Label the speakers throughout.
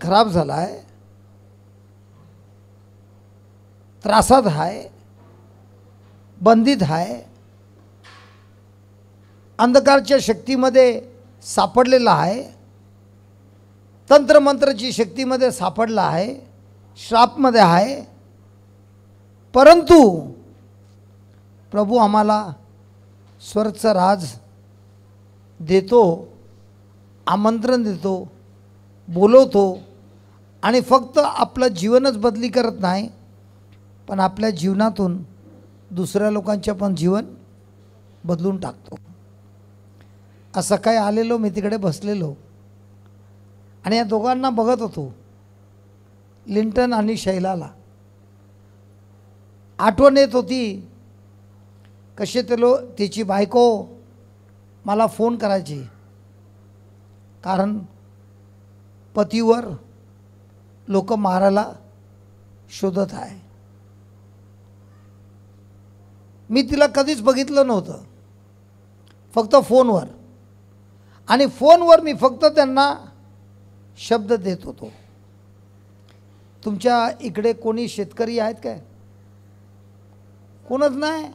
Speaker 1: खराब झाला आहे, त्रासात आहे, बंदित आहे, अंधकारच्या शक्तीमध्ये सापडलेला आहे, तंत्रमंत्राची शक्तीमध्ये सापडला आहे, श्रापमध्ये आहे. परंतु प्रभू आम्हाला स्वर्गचा राज देतो, आमंत्रण देतो, बोलवतो आणि फक्त आपलं जीवनच बदली करत नाही, पण आपल्या जीवनातून दुसऱ्या लोकांचे पण जीवन बदलून टाकतो. आज सकाळी आलेलो, मी तिकडे बसलेलो आणि या दोघांना बघत होतो, लिंटन आणि शैलाला. आठवण येत होती कसे तिची बायको मला फोन करायची, कारण पतीवर लोक मारायला शोधत आहे. मी तिला कधीच बघितलं नव्हतं, फक्त फोनवर. आणि फोनवर मी फक्त त्यांना शब्द देत होतो. तुमच्या इकडे कोणी शेतकरी आहेत काय? कोणच नाही.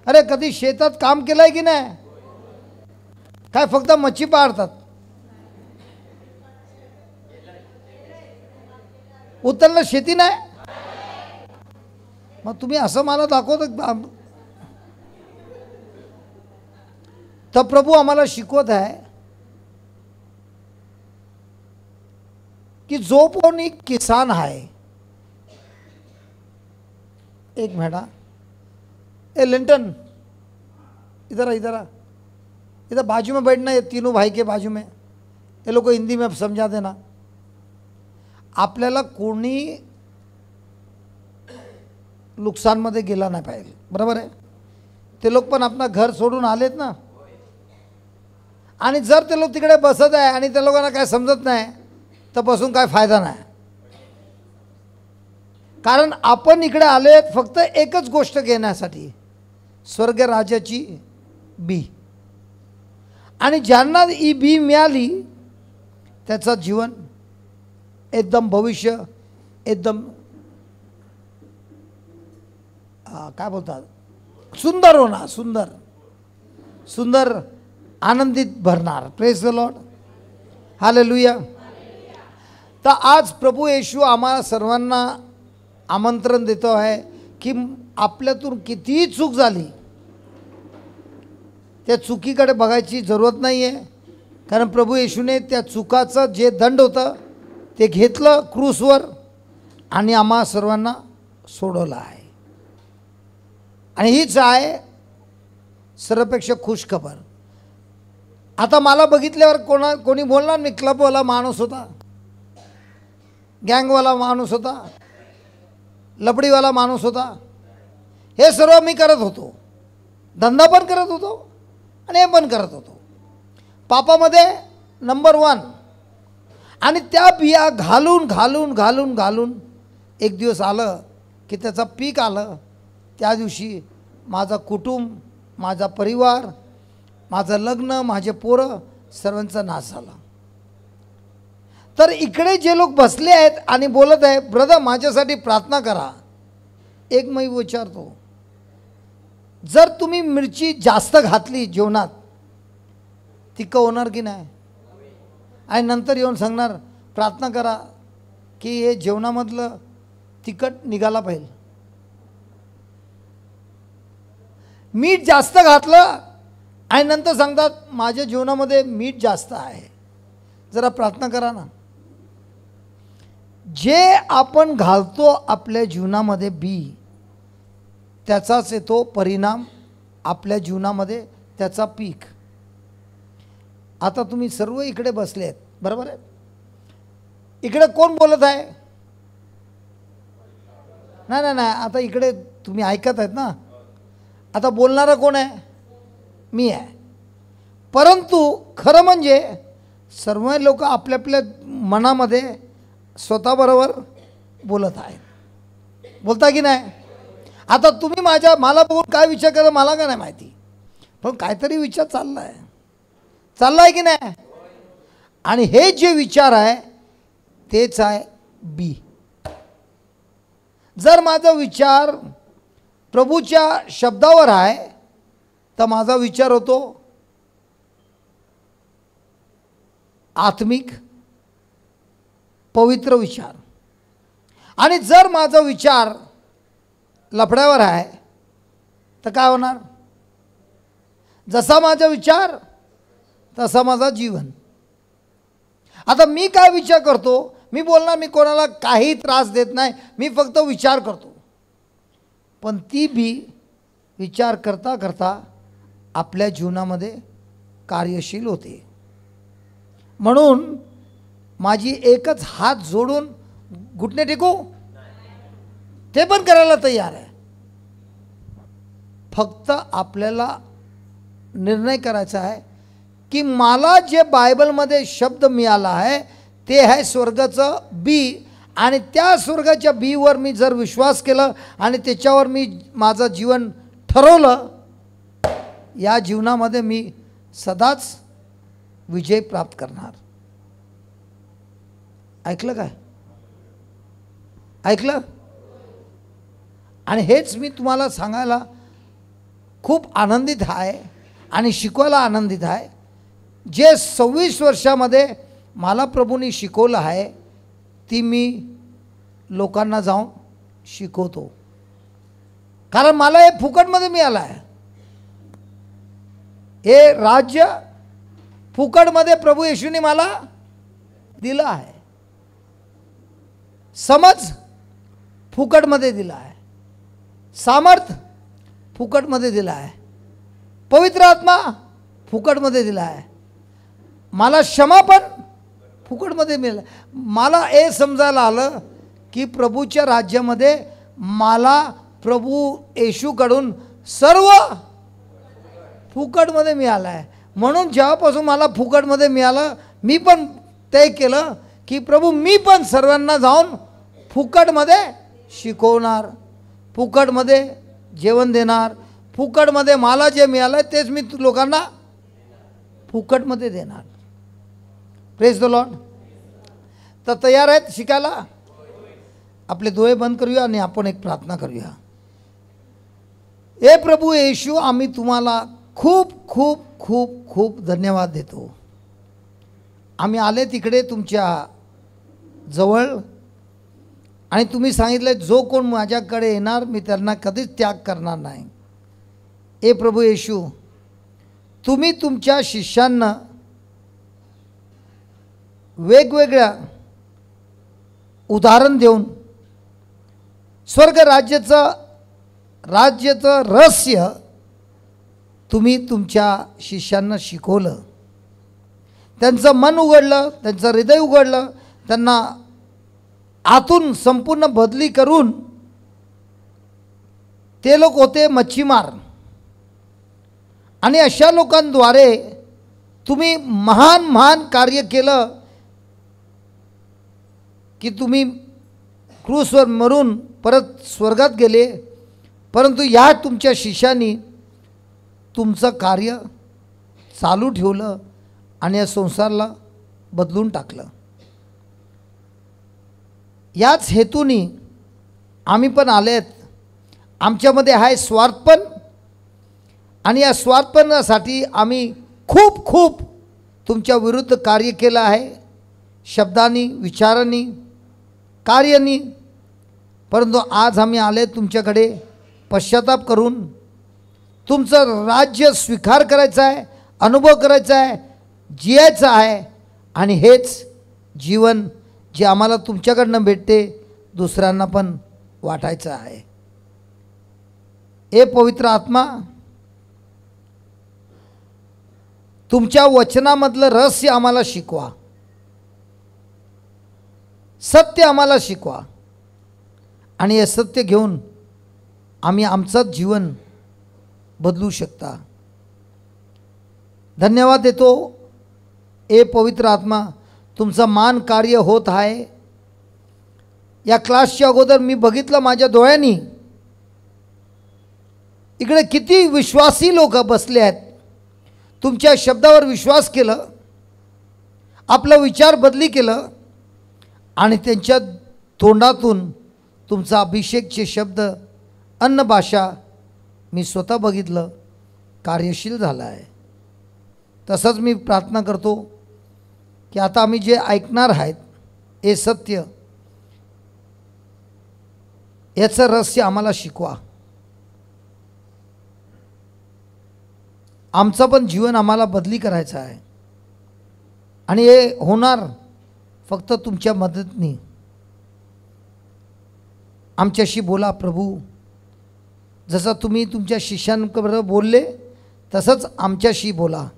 Speaker 1: अरे कधी शेतात काम केलंय की नाही? काय फक्त मच्छी पाळतात? उत्तरला शेती नाही. मग तुम्ही असं मला दाखवत. तर प्रभू आम्हाला शिकवत आहे की जो कोणी किसान आहे, एक मिनट, ए लिंटन इधर इधर इधर बाजू में बैठना, ये तीनों भाई के बाजू में. ये लोग को हिंदी में समझा देना. आपल्याला कोणी नुकसानमध्ये गेला नाही पाहिजे, बरोबर आहे? ते लोक पण आपलं घर सोडून आलेत ना. आणि जर ते लोक तिकडे बसत आहे आणि त्या लोकांना काय समजत नाही, तर बसून काय फायदा नाही. कारण आपण इकडे आलेत फक्त एकच गोष्ट घेण्यासाठी, स्वर्ग राज्याची बी. आणि ज्यांना ही बी मिळाली त्याचं जीवन एकदम भविष्य एकदम काय बोलतात, सुंदर होणार, सुंदर सुंदर आनंदित भरणार. Praise the Lord, hallelujah. तर आज प्रभू येशू आम्हाला सर्वांना आमंत्रण देतो आहे की आपल्यातून कितीही चूक झाली, त्या चुकीकडे बघायची जरूरत नाही आहे. कारण प्रभू येशूने त्या चुकाचं जे दंड होतं ते घेतलं क्रूसवर आणि आम्हा सर्वांना सोडवलं आहे. आणि हीच आहे सर्वपेक्षा खुश खबर. आता मला बघितल्यावर कोणी बोलणार मी क्लबवाला माणूस होता, गँगवाला माणूस होता, लपडीवाला माणूस होता. हे सर्व मी करत होतो, धंदा पण करत होतो आणि हे पण करत होतो, पापामध्ये नंबर 1. आणि त्या बिया घालून घालून घालून घालून एक दिवस आलं की त्याचं पीक आलं. त्या दिवशी माझा कुटुंब, माझा परिवार, माझं लग्न, माझे पोरं सर्वांचा नाश झाला. तर इकडे जे लोक बसले आहेत आणि बोलत आहे, ब्रदर माझ्यासाठी प्रार्थना करा. एक मी विचारतो, जर तुम्ही मिरची जास्त घातली जेवणात, तिखट होणार की नाही? आणि नंतर येऊन सांगणार प्रार्थना करा की हे जेवणामधलं तिखट निघाला पाहिजे. मीठ जास्त घातलं आणि नंतर सांगतात माझ्या जीवनामध्ये मीठ जास्त आहे. जरा प्रार्थना करा ना. जे आपण घालतो आपल्या जीवनामध्ये बी, त्याचाच येतो परिणाम आपल्या जीवनामध्ये, त्याचा पीक. आता तुम्ही सर्व इकडे बसले आहेत, बरोबर आहे? इकडे कोण बोलत आहे? नाही नाही नाही, आता इकडे तुम्ही ऐकत आहेत ना. आता बोलणारा कोण आहे? मी आहे. परंतु खरं म्हणजे सर्व लोक आपल्या आपल्या मनामध्ये स्वतःबरोबर बोलत आहेत. बोलता की नाही? आता तुम्ही मला बघून काय विचार करा मला का नाही माहिती, पण काहीतरी विचार चालला आहे की नाही? आणि हे जे विचार आहे तेच आहे बी. जर माझा विचार प्रभूच्या शब्दावर आहे तर माझा विचार होतो आत्मिक पवित्र विचार. आणि जर माझा विचार लफड्यावर आहे तर काय होणार? जसा माझा विचार तसा माझा जीवन. आता मी काय विचार करतो? मी बोलणार मी कोणाला काही त्रास देत नाही, मी फक्त विचार करतो. पण ती बी विचार करता करता आपल्या जीवनामध्ये कार्यशील होते. म्हणून माझी एकच हात जोडून घुटणे टेकू ते पण करायला तयार आहे. फक्त आपल्याला निर्णय करायचा आहे की मला जे बायबलमध्ये शब्द मिळाला आहे ते आहे स्वर्गाचं बी. आणि त्या स्वर्गाच्या बीवर मी जर विश्वास केला आणि त्याच्यावर मी माझं जीवन ठरवलं, या जीवनामध्ये मी सदाच विजय प्राप्त करणार. ऐकलं काय? ऐकलं? आणि हेच मी तुम्हाला सांगायला खूप आनंदित आहे आणि शिकवायला आनंदित आहे. जे 26 वर्षामध्ये मला प्रभूंनी शिकवलं आहे ती मी लोकांना जाऊन शिकवतो. कारण मला हे फुकटमध्ये मिळालं आहे. हे राज्य फुकटमध्ये प्रभू येशूने मला दिलं आहे. समज फुकटमध्ये दिला आहे. सामर्थ फुकटमध्ये दिला आहे. पवित्र आत्मा फुकटमध्ये दिला आहे. मला क्षमापण फुकटमध्ये मिळालं. मला हे समजायला आलं की प्रभूच्या राज्यामध्ये मला प्रभू येशूकडून सर्व फुकटमध्ये मिळालं आहे. म्हणून जेव्हापासून मला फुकटमध्ये मिळालं मी पण तय केलं की प्रभू मी पण सर्वांना जाऊन फुकटमध्ये शिकवणार, फुकटमध्ये जेवण देणार, फुकटमध्ये मला जे मिळालं तेच मी लोकांना फुकटमध्ये देणार. Praise the Lord. तर तयार आहेत शिकायला? आपले डोळे बंद करूया आणि आपण एक प्रार्थना करूया. हे प्रभू येशू, आम्ही तुम्हाला खूप खूप खूप खूप धन्यवाद देतो. आम्ही आले तिकडे तुमच्या जवळ आणि तुम्ही सांगितलं जो कोण माझ्याकडे येणार मी त्यांना कधीच त्याग करणार नाही. हे प्रभू येशू, तुम्ही तुमच्या शिष्यांना वेगवेगळ्या उदाहरण देऊन स्वर्ग राज्याचं रहस्य तुम्ही तुमच्या शिष्यांना शिकवलं. त्यांचं मन उघडलं, त्यांचं हृदय उघडलं, त्यांना आतून संपूर्ण बदली करून ते लोक होते मच्छीमार. आणि अशा लोकांद्वारे तुम्ही महान महान कार्य केलं की तुम्ही क्रूसवर मरून परत स्वर्गात गेले. परंतु या तुमच्या शिष्यांनी तुमचं कार्य चालू ठेवलं आणि या संसाराला बदलून टाकलं. याच हेतूने आम्ही पण आलेत. आमच्यामध्ये आहे स्वार्थपण आणि या स्वार्थपणासाठी आम्ही खूप खूप तुमच्या विरुद्ध कार्य केलं आहे, शब्दांनी, विचारांनी, कार्यांनी. परंतु आज आम्ही आले तुमच्याकडे पश्चाताप करून तुमचं राज्य स्वीकार करायचं आहे, अनुभव करायचा आहे, जियायचं आहे. आणि हेच जीवन जे आम्हाला तुमच्याकडनं भेटते दुसऱ्यांना पण वाटायचं आहे. हे पवित्र आत्मा, तुमच्या वचनामधलं रहस्य आम्हाला शिकवा, सत्य आम्हाला शिकवा. आणि हे सत्य घेऊन आम्ही आमचं जीवन बदलू शकता. धन्यवाद देतो. हे पवित्र आत्मा, तुमचं मान कार्य होत आहे. या क्लासच्या अगोदर मी बघितलं माझ्या डोळ्यांनी इकडे किती विश्वासी लोक बसले आहेत. तुमच्या शब्दावर विश्वास केलं, आपला विचार बदली केलं आणि त्यांच्या तोंडातून तुमचा अभिषेकचे शब्द अन्न भाषा मी स्वतः बघितलं कार्यशील झाला आहे. तसंच मी प्रार्थना करतो की आता आम्ही जे ऐकणार आहेत हे सत्य, याचं रहस्य आम्हाला शिकवा. आमचं पण जीवन आम्हाला बदली करायचं आहे आणि हे होणार फक्त तुमच्या मदतीने. आमच्याशी बोला प्रभू, जसं तुम्ही तुमच्या शिष्यांबरोबर बोलले तसंच आमच्याशी बोला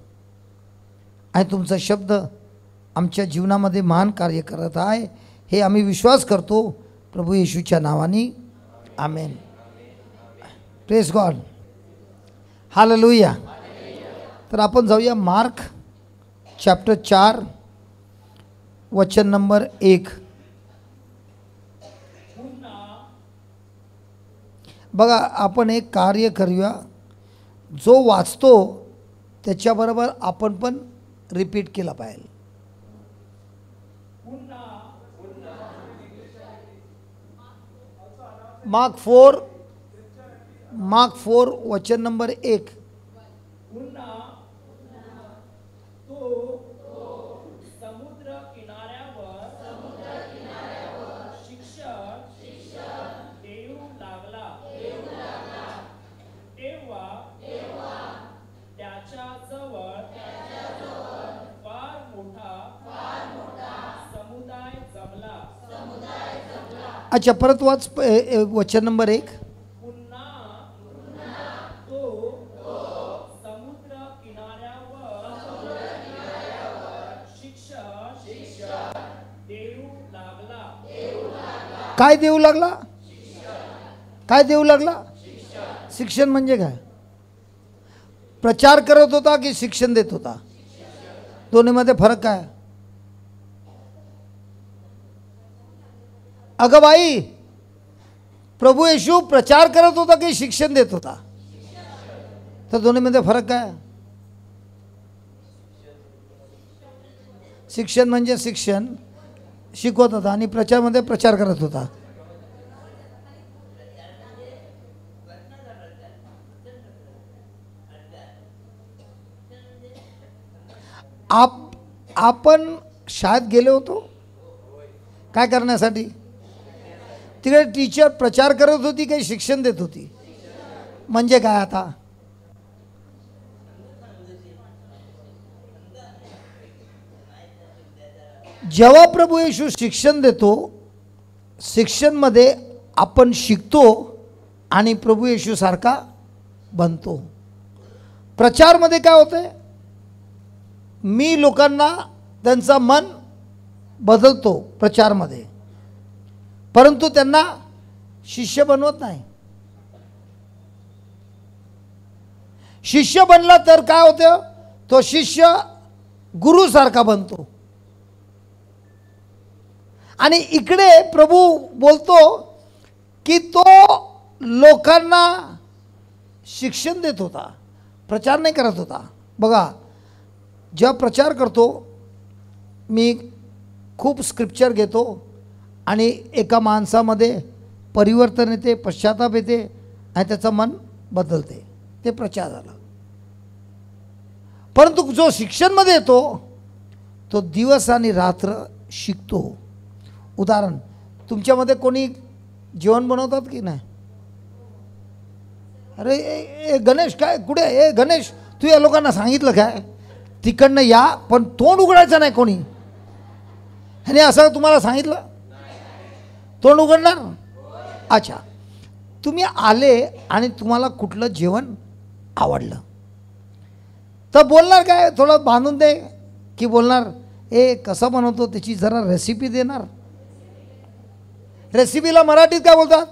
Speaker 1: आणि तुमचा शब्द आमच्या जीवनामध्ये महान कार्य करत आहे हे आम्ही विश्वास करतो प्रभू येशूच्या नावाने. आमेन. Praise God. हालेलुया. तर आपण जाऊया मार्क चॅप्टर 4 वचन नंबर 1. बघा, आपण एक कार्य करूया, जो वाचतो त्याच्याबरोबर आपण पण रिपीट केला पाहिजे. मार्क 4 वचन नंबर 1.
Speaker 2: समुद्र किनाऱ्यावर शिक्षण देऊ लागला. तेव्हा त्याच्याजवळ फार मोठा समुदाय जमला.
Speaker 1: अच्छा, परत वाच वचन नंबर 1.
Speaker 2: पुन्हा तो समुद्र किनाऱ्यावर शिक्षण देऊ लागला.
Speaker 1: काय देऊ लागला? काय देऊ लागला? शिक्षण म्हणजे काय? प्रचार करत होता की शिक्षण देत होता? दोन्हीमध्ये फरक काय? अगं बाई, प्रभू येशू प्रचार करत होता की शिक्षण देत होता? तर दोन्हीमध्ये फरक काय? शिक्षण म्हणजे शिक्षण शिकवत होता आणि प्रचारमध्ये प्रचार करत होता. आपण शाळेत गेलो होतो काय करण्यासाठी? तिकडे टीचर प्रचार करत होती काही शिक्षण देत होती? म्हणजे काय? आता जेव्हा प्रभू येशू शिक्षण देतो, शिक्षणमध्ये आपण शिकतो आणि प्रभू येशू सारखा बनतो. प्रचारमध्ये काय होते? मी लोकांना त्यांचं मन बदलतो प्रचारमध्ये, परंतु त्यांना शिष्य बनवत नाही. शिष्य बनला तर काय होतं? तो शिष्य गुरुसारखा बनतो. आणि इकडे प्रभू बोलतो की तो लोकांना शिक्षण देत होता, प्रचार नाही करत होता. बघा, जेव्हा प्रचार करतो मी खूप स्क्रिप्चर घेतो आणि एका माणसामध्ये परिवर्तन येते, पश्चाताप येते आणि त्याचं मन बदलते, ते प्रचार झाला. परंतु जो शिक्षणमध्ये येतो तो दिवस आणि रात्र शिकतो. उदाहरण, तुमच्यामध्ये कोणी जेवण बनवतात की नाही? अरे ए गणेश, काय कुठे? ए गणेश, तू या लोकांना सांगितलं काय तिकडनं या, पण तोंड उघडायचं नाही कोणी? ह्याने असं तुम्हाला सांगितलं? तोंड उघडणार? अच्छा, तुम्ही आले आणि तुम्हाला कुठलं जेवण आवडलं तर बोलणार काय? थोडं बांधून दे की बोलणार ए कसं बनवतो त्याची जरा रेसिपी देणार? रेसिपीला मराठीत काय बोलतात?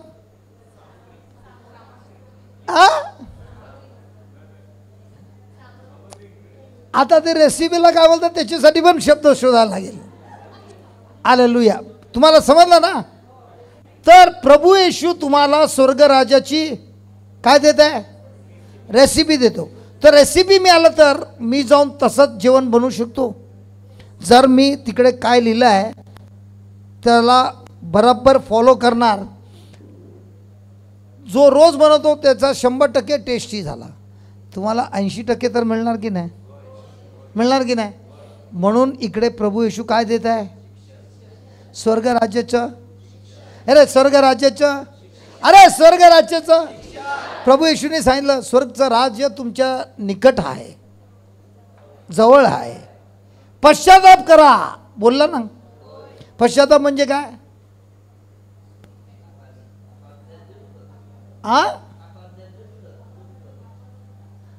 Speaker 1: आता ते रेसिपीला काय बोलतात त्याच्यासाठी पण शब्द शोधायला लागेल. हालेलुया. तुम्हाला समजलं ना? तर प्रभू येशू तुम्हाला स्वर्गराजाची काय देत आहे? रेसिपी देतो. तर रेसिपी मिळालं तर मी जाऊन तसंच जेवण बनवू शकतो. जर मी तिकडे काय लिहिलं आहे त्याला बरोबर फॉलो करणार, जो रोज बनवतो त्याचा 100% टेस्टी झाला. तुम्हाला 80% तर मिळणार की नाही? मिळणार की नाही? म्हणून इकडे प्रभू येशू काय देत आहे? स्वर्ग राज्याचं, स्वर्ग राज्याचं प्रभू येशूने सांगितलं, स्वर्गचं राज्य तुमच्या निकट आहे, जवळ आहे. पश्चाताप करा. बोलला ना, पश्चाताप म्हणजे काय?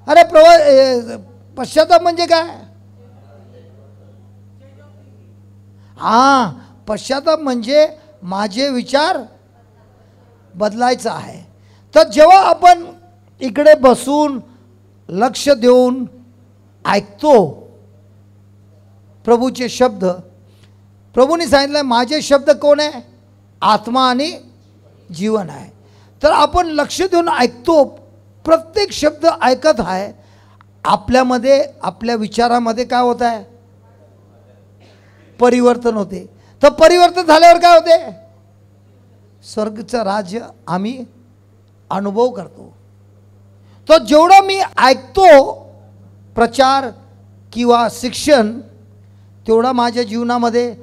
Speaker 1: अरे पश्चाताप म्हणजे काय? पश्चाताप म्हणजे माझे विचार बदलायचा आहे. तर जेव्हा आपण इकडे बसून लक्ष देऊन ऐकतो प्रभूचे शब्द, प्रभूने सांगितलं माझे शब्द कोण आहे? आत्मा आणि जीवन आहे. तर आपण लक्ष देऊन ऐकतो, प्रत्येक शब्द ऐकत आहे. आपल्यामध्ये, आपल्या विचारामध्ये काय होत आहे? परिवर्तन होते. तर परिवर्तन झाल्यावर काय होते? स्वर्गचं राज्य आम्ही अनुभव करतो. तर जेवढं मी ऐकतो प्रचार किंवा शिक्षण, तेवढा माझ्या जीवनामध्ये,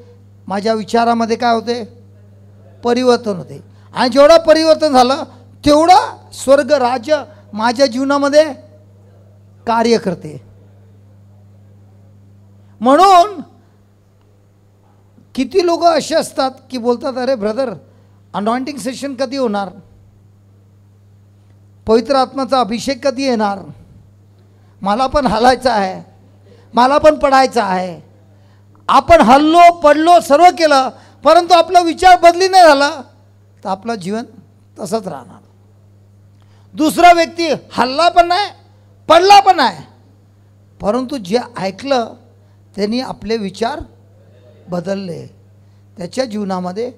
Speaker 1: माझ्या विचारामध्ये काय होते? परिवर्तन होते. आणि जेवढं परिवर्तन झालं तेवढं स्वर्ग राज्य माझ्या जीवनामध्ये कार्य करते. म्हणून किती लोक असे असतात की बोलतात, अरे ब्रदर अनॉइंटिंग सेशन कधी होणार? पवित्र आत्माचा अभिषेक कधी येणार? मला पण हलायचं आहे, मला पण पडायचं आहे. आपण हल्लो, पडलो, सर्व केलं, परंतु आपला विचार बदली नाही झाला तर आपलं जीवन तसंच राहणार. दुसरा व्यक्ती हल्ला पण नाही, पडला पण नाही, परंतु जे ऐकलं त्यांनी आपले विचार बदलले, त्याच्या जीवनामध्ये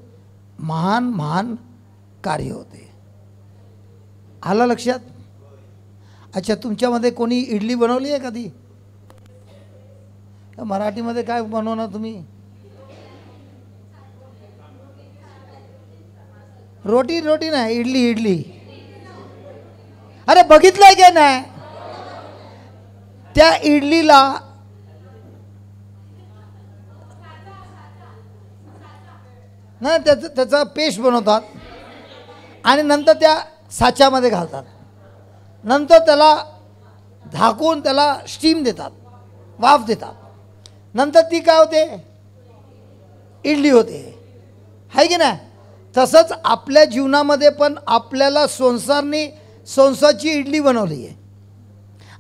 Speaker 1: महान महान कार्य होते. आलं लक्षात? अच्छा, तुमच्यामध्ये कोणी इडली बनवली आहे कधी? मराठीमध्ये काय बनवणार तुम्ही? रोटी नाही, इडली. अरे बघितलंय का नाही? त्या इडलीला ना त्याचा पेस्ट बनवतात आणि नंतर त्या साच्यामध्ये घालतात, नंतर त्याला झाकून त्याला स्टीम देतात, वाफ देतात, नंतर ती काय होते? इडली होते, आहे की नाही? तसंच आपल्या जीवनामध्ये पण आपल्याला संसारची इडली बनवली आहे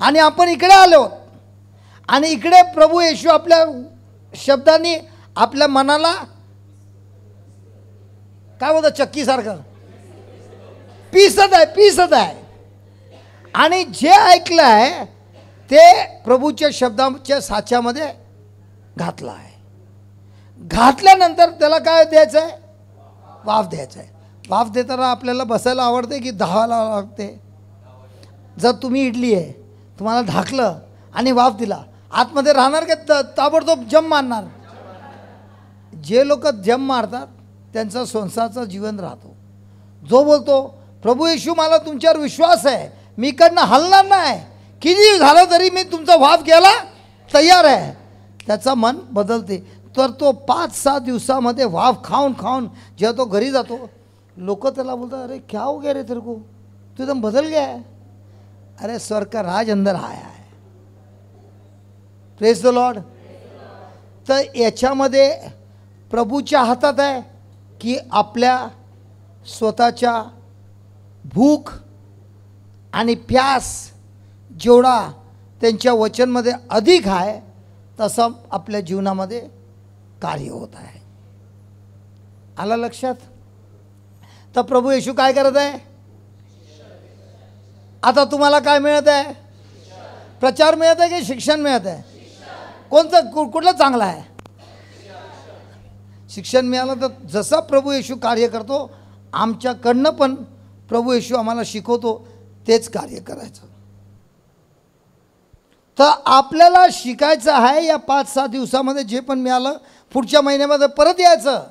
Speaker 1: आणि आपण इकडे आलो आणि इकडे प्रभू येशू आपल्या शब्दांनी आपल्या मनाला काय बोलतात, चक्कीसारखं पिसत आहे आणि जे ऐकलं आहे ते प्रभूच्या शब्दाच्या साच्यामध्ये घातलं आहे. घातल्यानंतर त्याला काय द्यायचं आहे? वाफ द्यायचं आहे. वाफ देताना आपल्याला बसायला आवडते की धावायला लागते? जर तुम्ही इडली आहे, तुम्हाला ढाकलं आणि वाफ दिला, आतमध्ये राहणार का ताबडतोब जम मारणार? जे लोक जम मारतात त्यांचा संसाराचं जीवन राहतो. जो बोलतो प्रभू येशू मला तुमच्यावर विश्वास आहे, मी इकडनं हलणार नाही, किती झालं तरी मी तुमचा वाफ घ्यायला तयार आहे, त्याचं मन बदलते. तर तो 5-6 दिवसामध्ये वाफ खाऊन जेव्हा तो घरी जातो, लोक त्याला बोलतात, अरे क्या हो गया रे तेरे को, तू एकदम बदल गया है. अरे स्वर्ग का राज अंदर आया है. Praise the Lord. तर याच्यामध्ये प्रभूच्या हातात आहे की आपल्या स्वतःच्या भूक आणि प्यास जेवढा त्यांच्या वचनमध्ये अधिक आहे तसं आपल्या जीवनामध्ये कार्य होत आहे. आलं लक्षात? तर प्रभू येशू काय करत आहे? आता तुम्हाला काय मिळत आहे? प्रचार मिळत आहे की शिक्षण मिळत आहे? कुठलं चांगलं आहे? शिक्षण मिळालं तर जसा प्रभू येशू कार्य करतो, आमच्याकडनं पण प्रभू येशू आम्हाला शिकवतो तेच कार्य करायचं. तर आपल्याला शिकायचं आहे. या 5-6 दिवसामध्ये जे पण मिळालं, पुढच्या महिन्यामध्ये परत यायचं.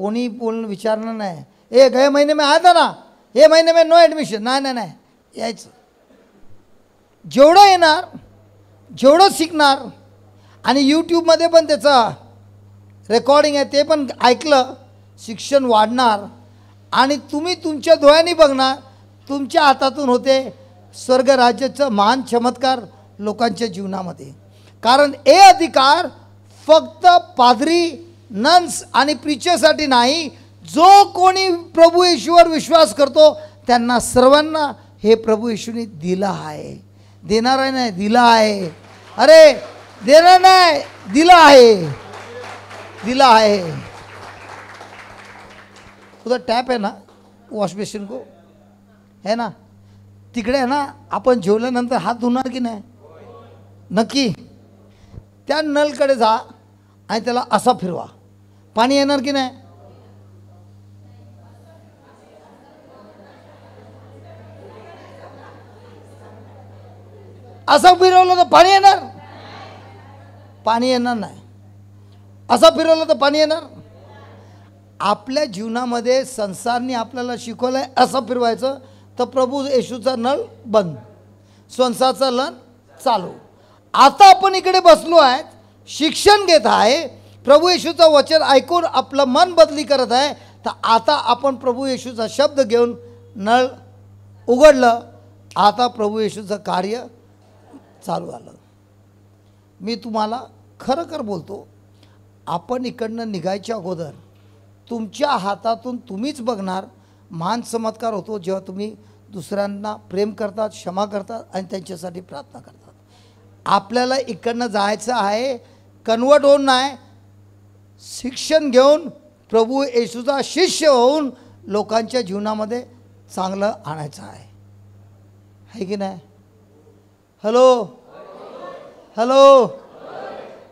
Speaker 1: कोणी बोलणं विचारणार नाही, ए गए महीने में आया था ना, हे महीने में नो ॲडमिशन, नाही नाही नाही यायचं. जेवढं येणार, जेवढं शिकणार, आणि यूट्यूबमध्ये पण त्याचा रेकॉर्डिंग आहे, ते पण ऐकलं, शिक्षण वाढणार. आणि तुम्ही तुमच्या डोळ्यांनी बघणार, तुमच्या हातातून होते स्वर्गराज्याचं महान चमत्कार लोकांच्या जीवनामध्ये. कारण हे अधिकार फक्त पादरी, नन्स आणि प्रीचरसाठी नाही, जो कोणी प्रभू येशूवर विश्वास करतो त्यांना सर्वांना हे प्रभू येशूने दिलं आहे. देणार आहे नाही, दिलं आहे. अरे देणार नाही, दिलं आहे, दिलं आहे. उधर टॅप आहे ना वॉश बेसिन को, है ना, तिकडे आहे ना. आपण जेवल्यानंतर हात धुणार की नाही? नक्की. त्या नळकडे जा आणि त्याला असा फिरवा, पाणी येणार की नाही? असं फिरवलं तर पाणी येणार? पाणी येणार नाही. असं फिरवलं तर पाणी येणार? आपल्या जीवनामध्ये संसारने आपल्याला शिकवलं आहे असं फिरवायचं, तर प्रभू येशूचा नळ बंद, संसारचा नळ चालू. आता आपण इकडे बसलो आहे, शिक्षण घेत आहे, प्रभू येशूचं वचन ऐकून आपलं मन बदली करत आहे. तर आता आपण प्रभू येशूचा शब्द घेऊन नळ उघडलं, आता प्रभू येशूचं कार्य चालू आलं. मी तुम्हाला खरं खरं बोलतो, आपण इकडनं निघायच्या अगोदर तुमच्या हातातून तुम्हीच बघणार महान चमत्कार होतो, जेव्हा तुम्ही दुसऱ्यांना प्रेम करतात, क्षमा करतात आणि त्यांच्यासाठी प्रार्थना करतात. आपल्याला इकडनं जायचं आहे, कन्वर्ट होऊन नाही, शिक्षण घेऊन प्रभू येशूचा शिष्य होऊन लोकांच्या जीवनामध्ये चांगलं आणायचं आहे की नाही? Hello hello.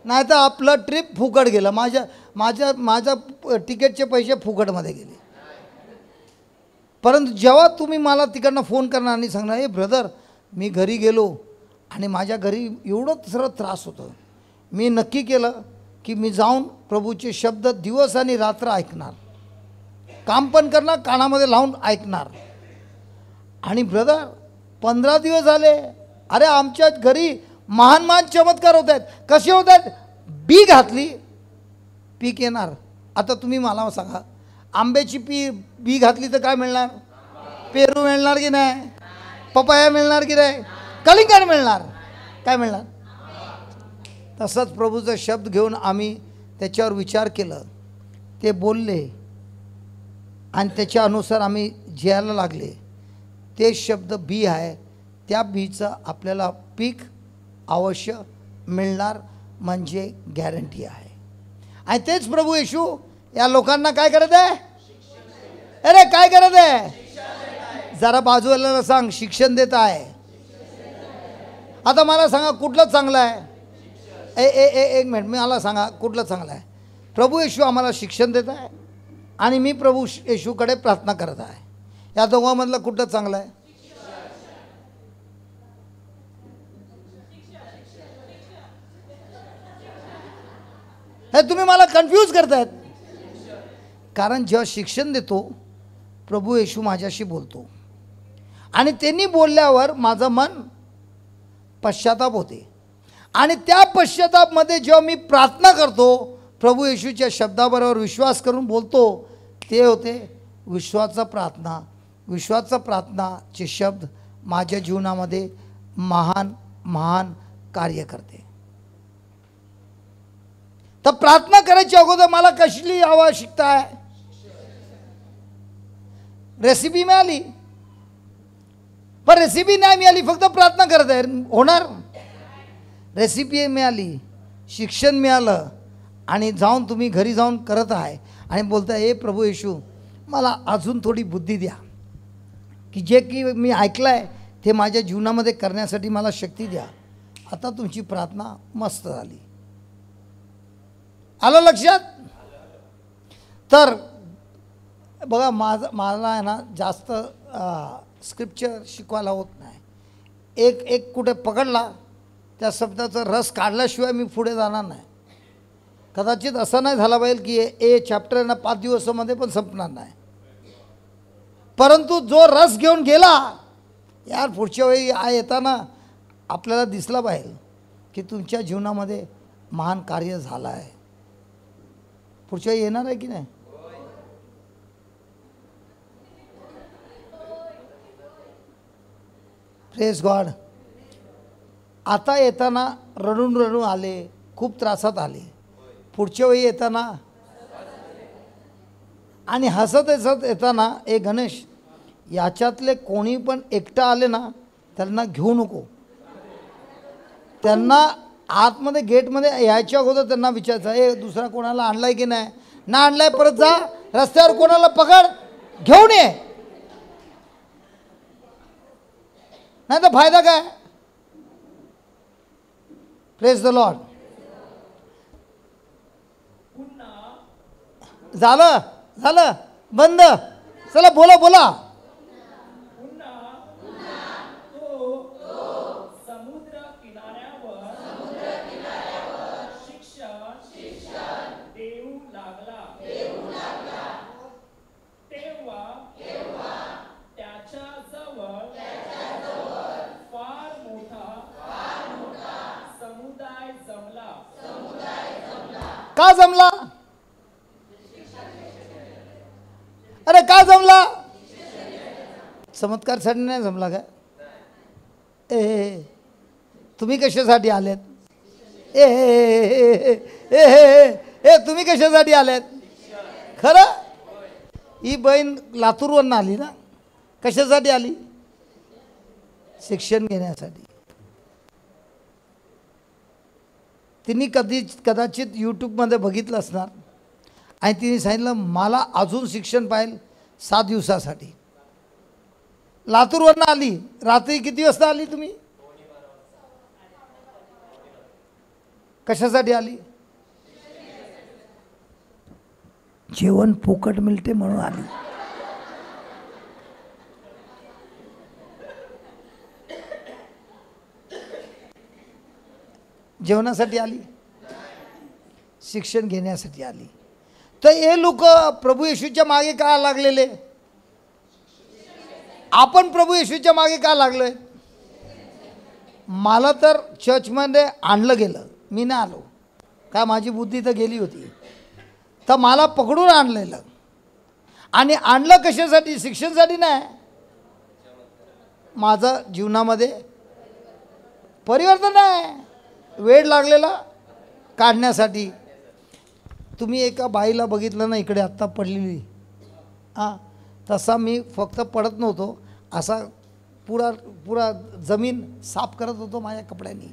Speaker 1: नाही तर आपलं ट्रिप फुकट गेलं, माझ्या तिकीटचे पैसे फुकटमध्ये गेले. परंतु जेव्हा तुम्ही मला तिकडनं फोन करणार आणि सांगणार, ए ब्रदर मी घरी गेलो आणि माझ्या घरी एवढं सर्व त्रास होतं, मी नक्की केलं की मी जाऊन प्रभूचे शब्द दिवस आणि रात्र ऐकणार, काम पण करणार, कानामध्ये लावून ऐकणार. आणि ब्रदर 15 दिवस झाले, अरे आमच्या घरी महान महान चमत्कार होत आहेत. कसे होत आहेत? बी घातली पीक येणार. आता तुम्ही मला सांगा, आंब्याची बी घातली तर काय मिळणार? पेरू मिळणार की नाही? पपाया मिळणार की नाही? कलिंगड मिळणार? काय मिळणार? तसंच प्रभूचा शब्द घेऊन आम्ही त्याच्यावर विचार केलं, ते बोलले आणि त्याच्या अनुसार आम्ही जियायला लागले. ते शब्द बी आहे, त्या बीचं आपल्याला पीक अवश्य मिळणार म्हणजे गॅरंटी आहे. आणि तेच प्रभू येशू या लोकांना काय करत आहे? अरे काय करत आहे? जरा बाजूला सांग, शिक्षण देत आहे. आता मला सांगा कुठलं चांगलं आहे? एक मिनिट, मला सांगा कुठलं चांगलं आहे? प्रभू येशू आम्हाला शिक्षण देत आहे आणि मी प्रभू येशूकडे प्रार्थना करत आहे. या दोघांमधलं कुठलं चांगलं आहे? हे तुम्ही मला कन्फ्यूज करतायत. कारण जेव्हा शिक्षण देतो प्रभू येशू माझ्याशी बोलतो आणि त्यांनी बोलल्यावर माझं मन पश्चाताप होते. आणि त्या पश्चातापमध्ये जेव्हा मी प्रार्थना करतो, प्रभू येशूच्या शब्दाबरोबर विश्वास करून बोलतो, ते होते विश्वाचा प्रार्थना. विश्वाचा प्रार्थनाचे शब्द माझ्या जीवनामध्ये महान महान कार्य करते. तर प्रार्थना करायच्या अगोदर मला कसली आवश्यकता आहे? रेसिपी मिळाली, पण रेसिपी नाही मिळाली, फक्त प्रार्थना करत आहे, होणार? रेसिपी मिळाली, शिक्षण मिळालं आणि जाऊन तुम्ही घरी जाऊन करत आहे आणि बोलताय, हे प्रभू येशू मला अजून थोडी बुद्धी द्या, की जे की मी ऐकलं आहे ते माझ्या जीवनामध्ये करण्यासाठी मला शक्ती द्या. आता तुमची प्रार्थना मस्त झाली. आलं लक्षात? तर बघा, मला आहे ना जास्त स्क्रिप्चर शिकवायला होत नाही. एक कुठे पकडला, त्या शब्दाचा रस काढल्याशिवाय मी पुढे जाणार नाही. कदाचित असं नाही झाला पाहिजे की ए चॅप्टर आहे ना 5 दिवसामध्ये पण संपणार नाही, परंतु जो रस घेऊन गेला यार पुढच्या वेळी येताना आपल्याला दिसला पाहिजे की तुमच्या जीवनामध्ये महान कार्य झालं आहे. पुढच्या वेळी येणार आहे की नाही? Praise God. आता येताना रडून रडून आले, खूप त्रासात आले. पुढच्या वेळी येताना आणि हसत हसत येताना ए गणेश, याच्यातले कोणी पण एकटा आले ना त्यांना घेऊ नको. त्यांना आतमध्ये गेटमध्ये यायच्या अगोदर त्यांना विचारायचं, ए दुसरा कोणाला आणलाय की नाही, ना आणलाय परत जा, रस्त्यावर कोणाला पकड घेऊन ये, नाही तर फायदा काय. Praise the Lord. झालं झालं बंद. चला बोला बोला.
Speaker 2: समुद्र किनाऱ्यावर शिक्षण देऊ लागला. तेव्हा त्याच्याजवळ फार मोठा समुदाय जमला.
Speaker 1: का जमला? अरे का जमला? चमत्कारसाठी नाही जमला का? ए तुम्ही कशासाठी आलेत? ए ए ए तुम्ही कशासाठी आलेत? खरं ही बहीण लातूरवरून आली ना, कशासाठी आली? शिक्षण घेण्यासाठी. तिने कदाचित यूट्यूबमध्ये बघितलं असणार आणि तिने सांगितलं मला अजून शिक्षण पाहिजे 7 दिवसासाठी. लातूरवरून आली. रात्री किती वाजता आली तुम्ही? कशासाठी आली? जेवण फुकट मिळते म्हणून आली. जेवणासाठी आली? शिक्षण घेण्यासाठी आली. तर हे लोक प्रभू येशूच्या मागे का लागलेले? आपण प्रभू येशूच्या मागे का लागलोय? मला तर चर्चमध्ये आणलं गेलं, मी नाही आलो, का माझी बुद्धी तर गेली होती. तर मला पकडून आणलेलं आणि आणलं कशासाठी? शिक्षणासाठी नाही, माझं जीवनामध्ये परिवर्तन आहे, वेळ लागलेला काढण्यासाठी. तुम्ही एका बाईला बघितलं ना इकडे आत्ता पडलेली, हां, तसा मी फक्त पडत नव्हतो, असा पुरा जमीन साफ करत होतो माझ्या कपड्यांनी,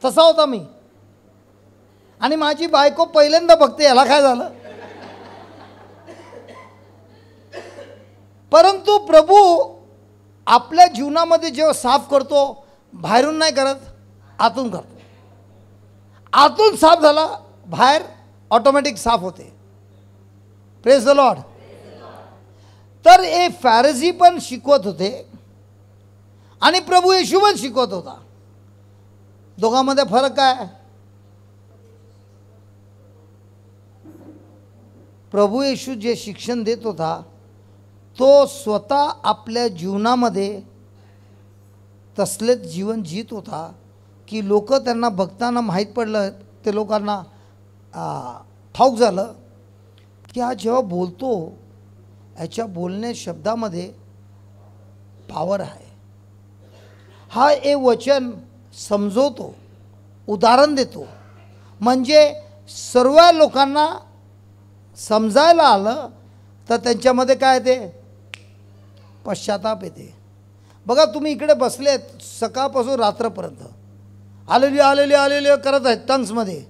Speaker 1: तसा होता मी. आणि माझी बायको पहिल्यांदा बघते याला काय झालं. परंतु प्रभू आपल्या जीवनामध्ये जेव्हा साफ करतो, बाहेरून नाही करत, आतून करतो. आतून साफ झाला, बाहेर ऑटोमॅटिक साफ होते. Praise the Lord. तर हे फॅरिसी पण शिकवत होते आणि प्रभू येशू पण शिकवत होता. दोघांमध्ये फरक काय? प्रभू येशू जे शिक्षण देत होता तो स्वतः आपल्या जीवनामध्ये तसलेच जीवन जीत होता की लोक त्यांना बघताना माहीत पडलं, ते लोकांना ठाऊक झालं की हा जेव्हा बोलतो याच्या बोलणे शब्दामध्ये पॉवर आहे. हा एक वचन समजवतो, उदाहरण देतो, म्हणजे सर्व लोकांना समजायला आलं तर त्यांच्यामध्ये काय येते? पश्चाताप येते. बघा तुम्ही इकडे बसलेत सकाळपासून रात्रपर्यंत, आलेली करत आहेत टंग्समध्ये,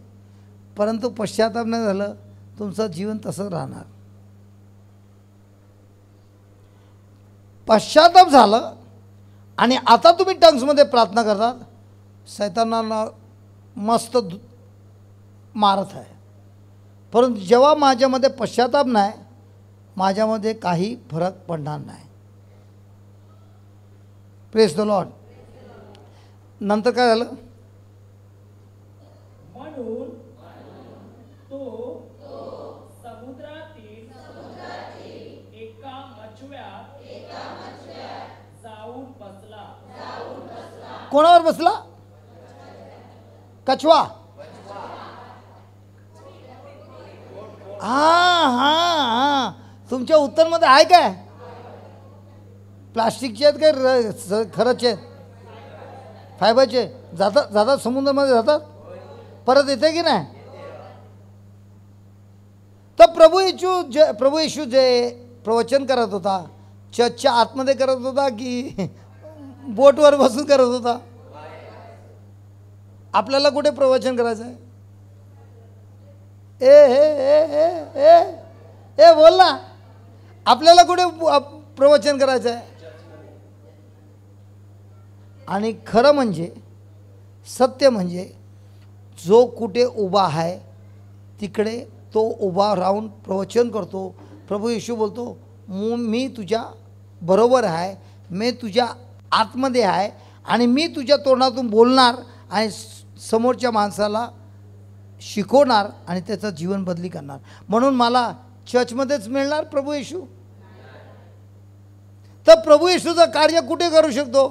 Speaker 1: परंतु पश्चाताप नाही झालं, तुमचं जीवन तसं राहणार. पश्चाताप झालं आणि आता तुम्ही टंग्समध्ये प्रार्थना करतात, सैतानाला मस्त मारत आहे. परंतु जेव्हा माझ्यामध्ये पश्चाताप नाही, माझ्यामध्ये काही फरक पडणार नाही. Praise the Lord. नंतर काय झालं?
Speaker 2: म्हणून तो समुद्रातील एका मचव्यात जाऊन बसला.
Speaker 1: कोणावर बसला? कछवा. हा हा हा, तुमच्या उत्तरमध्ये आहे काय? प्लास्टिकचे आहेत काय खरंच आहेत? फायबरचे? जातात जातात समुद्रामध्ये जातात, परत येते की नाही? तर प्रभू येशू जे प्रवचन करत होता, चर्चच्या आतमध्ये करत होता की बोटवर बसून करत होता? आपल्याला कुठे प्रवचन करायचं आहे? ए ए ए ए ए ए बोल ना, आपल्याला कुठे प्रवचन करायचं आहे? आणि खरं म्हणजे, सत्य म्हणजे, जो कुठे उभा आहे तिकडे तो उभा राहून प्रवचन करतो. प्रभू येशू बोलतो, मी तुझ्या बरोबर आहे, मी तुझ्या आतमध्ये आहे आणि मी तुझ्या तोंडातून बोलणार आणि समोरच्या माणसाला शिकवणार आणि त्याचं जीवन बदली करणार. म्हणून मला चर्चमध्येच मिळणार प्रभू येशू? तर प्रभू येशूचं कार्य कुठे करू शकतो?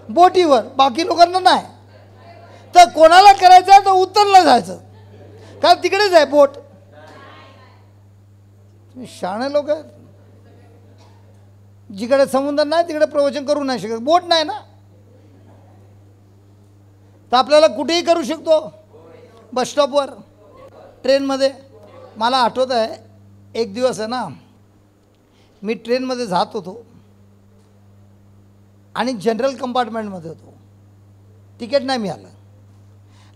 Speaker 1: बोटीवर, बाकी लोकांना नाही. तर कोणाला करायचं आहे तर उत्तरला जायचं, कारण तिकडेच आहे बोट. तुम्ही शहाणे लोक आहेत. जिकडे समुद्र नाही तिकडे प्रवचन करू नाही शकत, बोट नाही ना. तर आपल्याला कुठेही करू शकतो. बसस्टॉपवर, ट्रेनमध्ये. मला आठवत आहे एक दिवस आहे ना, मी ट्रेनमध्ये जात होतो आणि जनरल कंपार्टमेंटमध्ये होतो. तिकीट नाही मिळालं.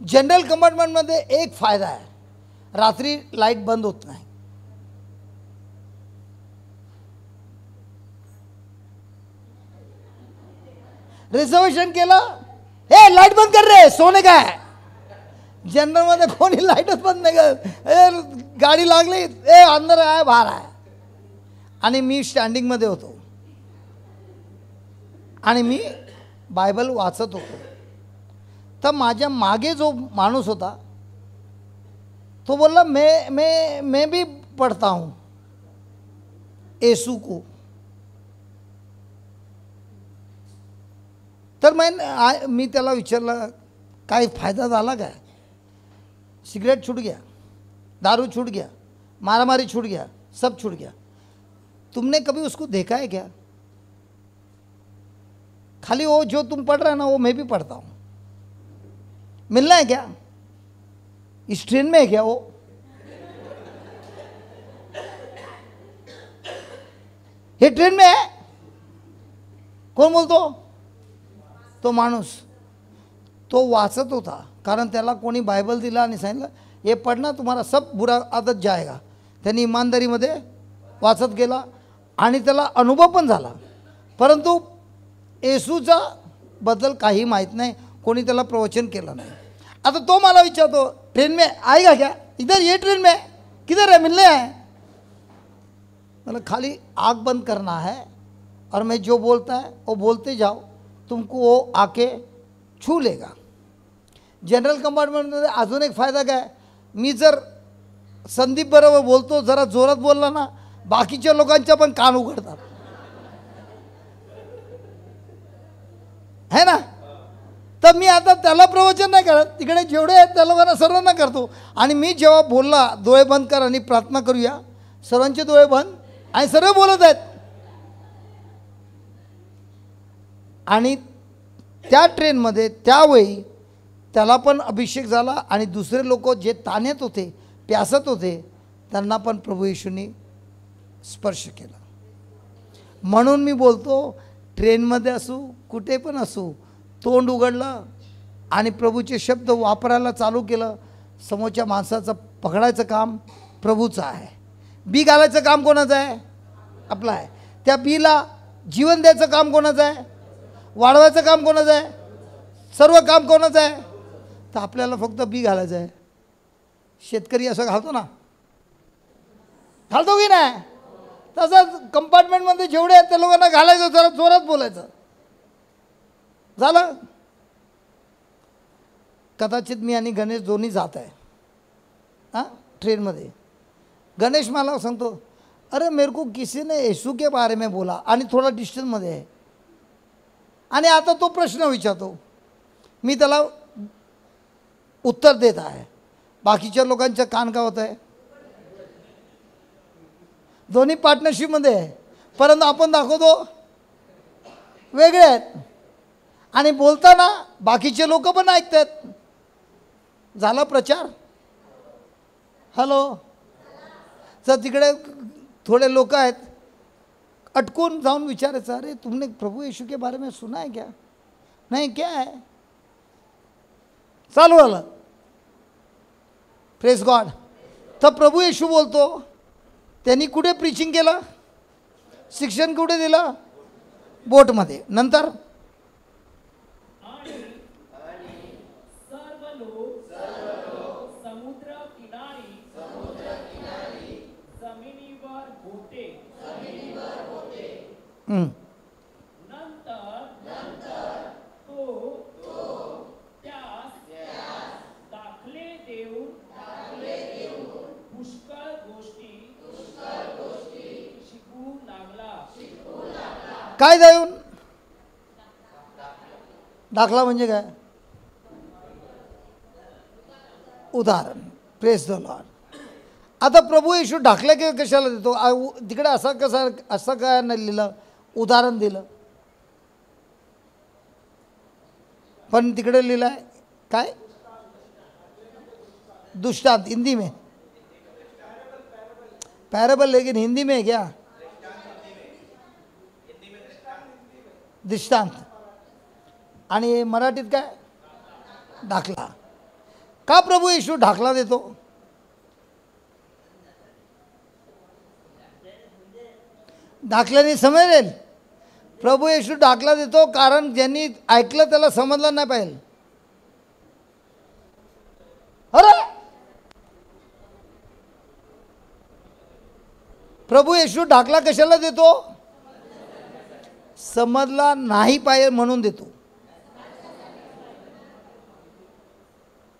Speaker 1: जनरल कंपार्टमेंटमध्ये एक फायदा आहे, रात्री लाईट बंद होत नाही. रिझर्वेशन केलं, हे लाईट बंद कर रे, सोने का है. जनरलमध्ये कोणी लाईटच बंद नाही करत. गाडी लागली, ए अंदर आहे बाहेर आहे. आणि मी स्टँडिंगमध्ये होतो आणि मी बायबल वाचत होतो. तर माझ्या मागे जो माणूस होता तो बोलला, मैं भी पढ़ता हूँ येसू को. तर मी त्याला विचारलं, काही फायदा झाला काय? सिगरेट छूट गया, दारू छूट गया, मारामारी छूट गया, सब छूट गया. तुमने कभी उसको देखा है क्या? खाली वो जो तुम पढ़ रहे हो ना, वो मैं भी पढ़ता हूँ. मिलना है क्या? इस ट्रेन में है क्या वो? हे ट्रेन में है? कोण बोलतो? तो माणूस. तो वाचत होता, कारण त्याला कोणी बायबल दिला आणि सांगितलं, हे पढ़ना तुम्हारा सब बुरा आदत जाएगा. त्यांनी इमानदारीमध्ये वाचत गेला आणि त्याला अनुभव पण झाला. परंतु येशूचा बद्दल काही माहीत नाही, कोणी त्याला प्रवचन केलं नाही. आता तो मला विचारतो, ट्रेन में आएगा क्या? इधर ये ट्रेन में किधर है, मिलने है. मतलब खाली आग बंद करना है और मैं जो बोलता है वो बोलते जाओ, तुमको वो आके छू लेगा. जनरल कंपार्टमेंटमध्ये अजून एक फायदा काय, मी जर संदीप बरोबर बोलतो, जरा जोरात बोलला ना, बाकीच्या लोकांच्या पण कान उघडतात, है ना. तर मी आता त्याला प्रवचन नाही करत, तिकडे जेवढे आहेत त्या लोकांना सर्वांना करतो. आणि मी जेव्हा बोलला, डोळे बंद कर आणि प्रार्थना करूया, सर्वांचे डोळे बंद आणि सर्व बोलत आहेत. आणि त्या ट्रेनमध्ये त्यावेळी त्याला पण अभिषेक झाला आणि दुसरे लोक जे ताण्यात होते, प्यासत होते, त्यांना पण प्रभू येशूंनी स्पर्श केला. म्हणून मी बोलतो, ट्रेनमध्ये असू, कुठे पण असू, तोंड उघडलं आणि प्रभूचे शब्द वापरायला चालू केलं, समोरच्या माणसाचं पकडायचं काम प्रभूचं आहे. बी घालायचं काम कोणाचं आहे? आपलं आहे. त्या बीला जीवन द्यायचं काम कोणाचं आहे? वाढवायचं काम कोणाचं आहे? सर्व काम कोणाचं आहे? तर आपल्याला फक्त बी घालायचं आहे. शेतकरी असं घालतो ना, घालतो की नाही? तसंच कंपार्टमेंटमध्ये जेवढे आहेत त्या लोकांना घालायचं, जरा जोरात बोलायचं. झालं. कदाचित मी आणि गणेश दोन्ही जात आहे हां ट्रेनमध्ये. गणेश मला सांगतो, अरे मेरे को किसी ने येशू के बारे में बोला, आणि थोडा डिस्टन्समध्ये आहे. आणि आता तो प्रश्न विचारतो, मी त्याला उत्तर देत आहे. बाकीच्या लोकांचं कान का होत आहे? दोन्ही पार्टनरशिपमध्ये आहे, परंतु आपण दाखवतो वेगळे आहेत. आणि बोलताना बाकीचे लोक पण ऐकतात. झाला प्रचार. हॅलो. जर तिकडे थोडे लोक आहेत, अटकून जाऊन विचारायचं, अरे तुमने प्रभु यीशु के बारे में सुना है क्या? नहीं, क्या है? चालू झालं. Praise God. तर प्रभू येशू बोलतो, त्यांनी कुठे प्रीचिंग केलं? शिक्षण कुठे दिलं? बोटमध्ये. नंतर
Speaker 2: आणि सर्व लोक समुद्र किनारी जमिनीवर बोटे नंतर तो त्यास दाखले देऊन पुष्कळ गोष्टी शिकवू लागला.
Speaker 1: काय देऊन? दाखला म्हणजे काय? उदाहरण. Praise the Lord. आता प्रभू येशू दाखले की कशाला देतो? तिकडे असं काय नाही लिहिलं, उदाहरण दिलं. पण तिकडे लिहिलं आहे काय? दृष्टांत. हिंदी में पैराबल, लेकिन हिंदी में है क्या? दृष्टांत. आणि मराठीत काय? दाखला. का प्रभू येशू दाखला देतो? दाखल्याने समजेल. प्रभू येशू दाखला देतो कारण ज्यांनी ऐकलं त्याला समजलं नाही पाहिजे. अरे प्रभू येशू दाखला कशाला देतो? समजला नाही पाहिजे म्हणून देतो.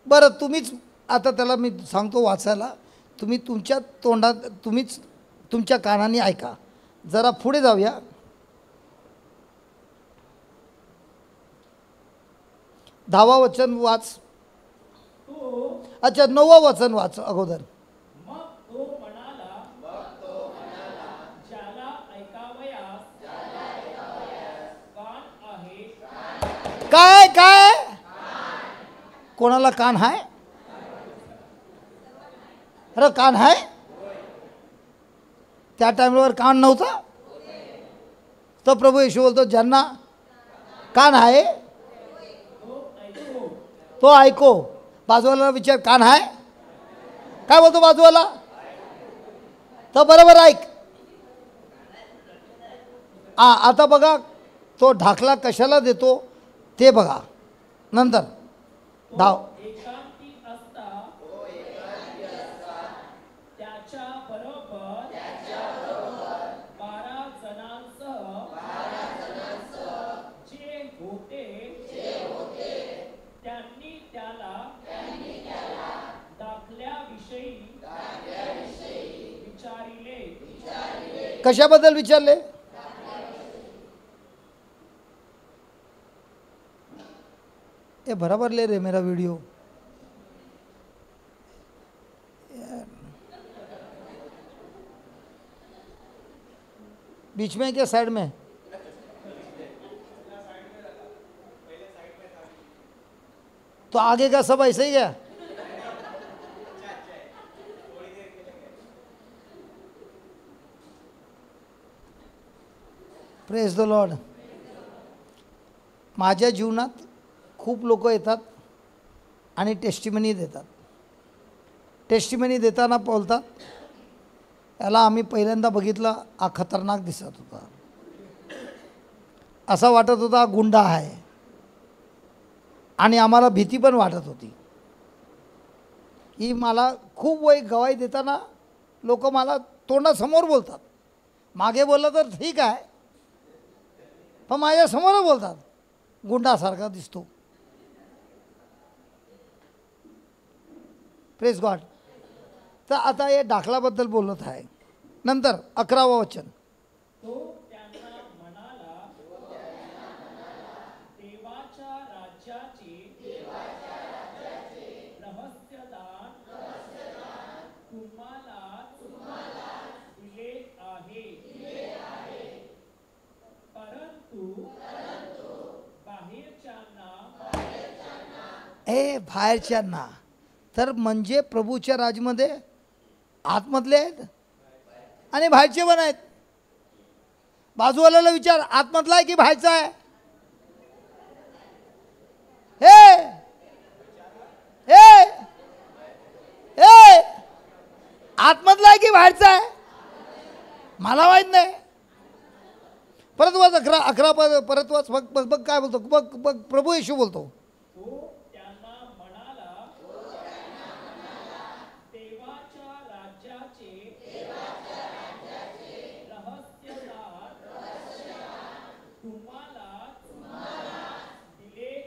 Speaker 1: बरं, तुम्हीच आता त्याला मी सांगतो वाचायला, तुम्ही तुमच्या तोंडात, तुम्हीच तुमच्या कानाने ऐका. जरा पुढे जाऊया. दहावा वचन वाच. अच्छा, 9वं वचन वाच अगोदर.
Speaker 2: मग तो म्हणाला, ज्याला ऐकावयास कान आहे.
Speaker 1: काय काय? कोणाला कान आहे? अरे कान आहे? त्या टाइमवर कान नव्हता. तर प्रभू येशू बोलतो, ज्यांना कान आहे तो ऐको. बाजूवाला विचार, कान आहे? काय बोलतो बाजूवाला? तर बरोबर ऐक. आता बघा तो ढाकला कशाला देतो ते बघा. नंतर धाव.
Speaker 2: एकांती असता त्याच्या बरोबर 12 जणांसह जे होते त्यांनी त्याला दाखल्याविषयी विचारिले.
Speaker 1: कशाबद्दल विचारले? ये बराबर ले रहे मेरा वीडियो. बीच में क्या साइड में? तो आगे का सब ऐसे ही गया. Praise the Lord. माझ्या जीवनात खूप लोक येतात आणि टेस्टिमनी देतात. टेस्टिमनी देताना बोलतात, याला आम्ही पहिल्यांदा बघितला, हा खतरनाक दिसत होता, असा वाटत होता गुंडा आहे, आणि आम्हाला भीती पण वाटत होती. ही मला खूप वेळ गवाही देताना लोक मला तोंडासमोर बोलतात. मागे बोललं तर ठीक आहे, पण माझ्यासमोर बोलतात गुंडासारखा दिसतो. Press God. तर आता हे दाखलाबद्दल बोलत आहे. नंतर 11वं वचन.
Speaker 2: तो त्यांना म्हणाला, देवाच्या राज्याचे रहस्यदान तुम्हाला दिले आहे, परंतु बाहेरच्यांना
Speaker 1: हे बाहेरच्यांना. तर म्हणजे प्रभूच्या राजमध्ये आतमधले आहेत आणि बाहेरचे पण आहेत. बाजूवाल्याला विचार, आतमधला आहे की बाहेरचा आहे? हे हे हे आतमधला आहे की बाहेरचा आहे? मला माहित नाही. परत वाच 11 परत वाच. बघ बघ बघ काय बोलतो. बघ बघ प्रभू येशू बोलतो.
Speaker 2: तो त्यांना म्हणाला, देवाच्या राज्याचे रहस्यदान तुम्हाला दिले आहे.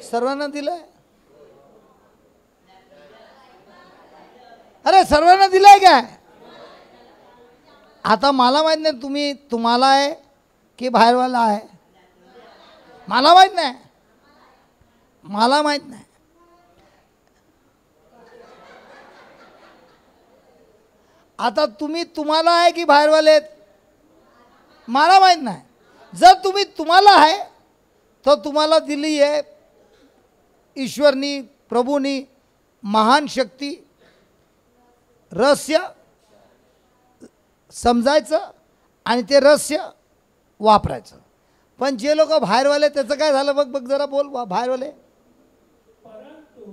Speaker 1: सर्वांना दिलंय. अरे सर्वांना दिलंय काय? आता मला माहित नाही तुम्हाला आहे की बाहेरवाला आहे. मला माहित नाही. मला माहित नाही. आता तुम्हाला आहे की बाहेरवाले आहेत? मला माहित नाही. जर तुम्हाला आहे तर तुम्हाला दिली आहे ईश्वरनी, प्रभूनी महान शक्ती, रहस्य समजायचं आणि ते रहस्य वापरायचं. पण जे लोक बाहेरवाले त्याचं काय झालं बघ बघ जरा बोल. बाहेरवाले
Speaker 2: परंतु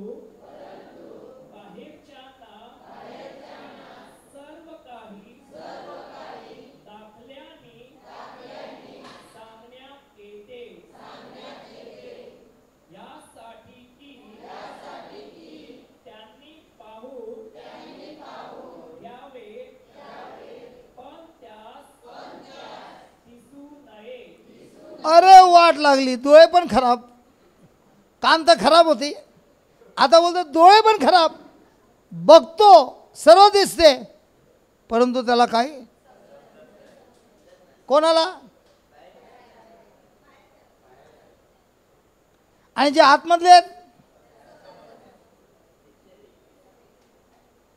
Speaker 2: बाहेरच्यांना सर्व काही दाखल्याने सांगण्यात येते, यासाठी की त्यांनी पाहून घ्यावे, पण त्यास दिसू नये.
Speaker 1: अरे वाट लागली. डोळे पण खराब, कान तर खराब होती. आता बोलतो डोळे पण खराब. बघतो सर्व दिसते परंतु त्याला काही. कोणाला? आणि जे आतमधले आहेत.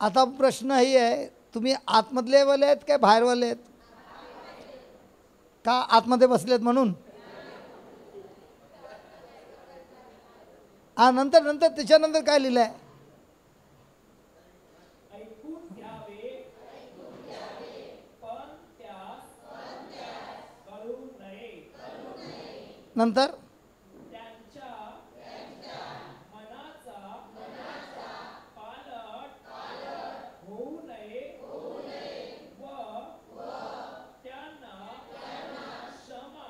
Speaker 1: आता प्रश्न ही आहे, तुम्ही आतमधले वाले आहेत काय बाहेरवाले आहेत? का आतमध्ये बसलेत म्हणून? नंतर त्याच्यानंतर काय लिहिलं आहे?
Speaker 2: ऐकून घ्यावे, पण त्यास कळू नये.
Speaker 1: नंतर
Speaker 2: त्यांच्या मनाचा पालट होऊ नये व त्यांना क्षमा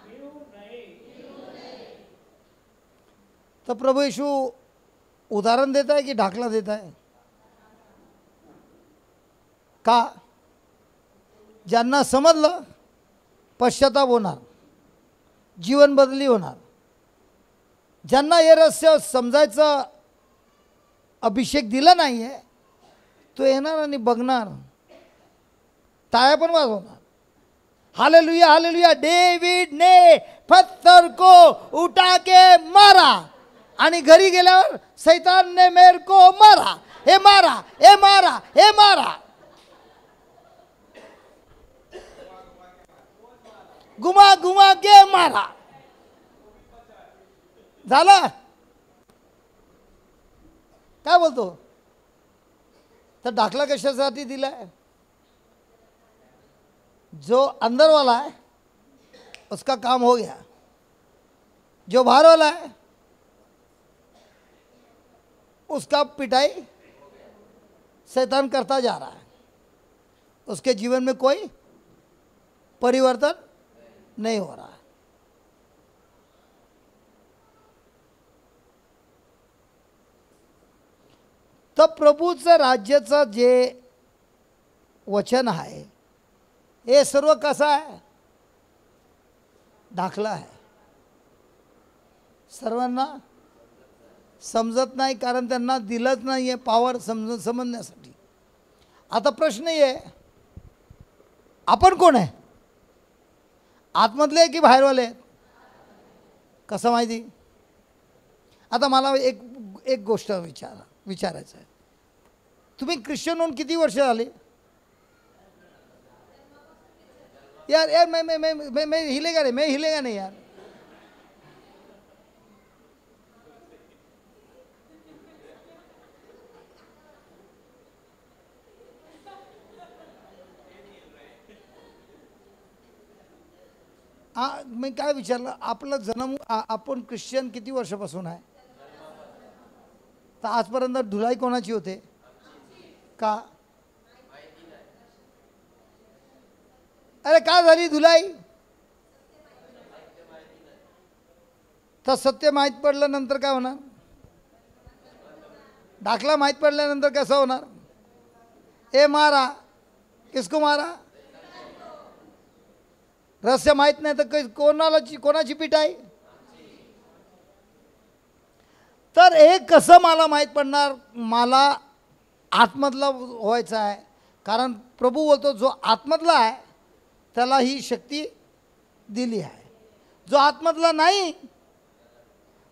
Speaker 2: मिळू नये.
Speaker 1: तर प्रभू येशू उदाहरण देत आहे की दाखला देत आहे? का? ज्यांना समजलं पश्चाताप होणार, जीवन बदली होणार. ज्यांना हे रहस्य समजायचं अभिषेक दिला नाही आहे तो येणार आणि बघणार, टाळ्या पण वाजवणार. Hallelujah hallelujah. डेविड ने पत्थर को उठा के मारा आणि घरी गेल्यावर शैतान ने मेरे को मारा, हे मारा, हे मारा, हे मारा. घुमा घुमा के मारा. झालं काय बोलतो? तर दाखला कशासाठी दिलाय? जो अंदर वाला है उसका काम हो गया, जो बाहर वाला है उसका पिटाई शैतान करता जा रहा है. उसके जीवन में कोई परिवर्तन नहीं हो रहा है. तर प्रभूचं राज्याचं जे वचन आहे हे सर्व कसं आहे? दाखला आहे. सर्वांना समजत नाही, कारण त्यांना दिलंच नाही आहे पॉवर समजण्यासाठी. आता प्रश्न आहे, आपण कोण आहे? आतमधले की बाहेरवाले आहेत? कसं माहिती? आता मला एक गोष्ट विचारायचं आहे. तुम्ही ख्रिश्चन होऊन किती वर्ष झाली? यार यार मैं हिलेगा नहीं यार. मी काय विचारलं, आपलं जन्म आपण ख्रिश्चन किती वर्षापासून आहे? तर आजपर्यंत धुलाई कोणाची होते का? अरे का झाली धुलाई? तर सत्य माहीत पडल्यानंतर काय होणार? दाखला माहीत पडल्यानंतर कसं होणार? ए मारा, किसको मारा? रहस्य माहीत नाही तर कोणाची पिटाई? तर हे कसं मला माहीत पडणार? मला आतमधला व्हायचं आहे, कारण प्रभू बोलतो जो आतमधला आहे त्याला ही शक्ती दिली आहे. जो आतमधला नाही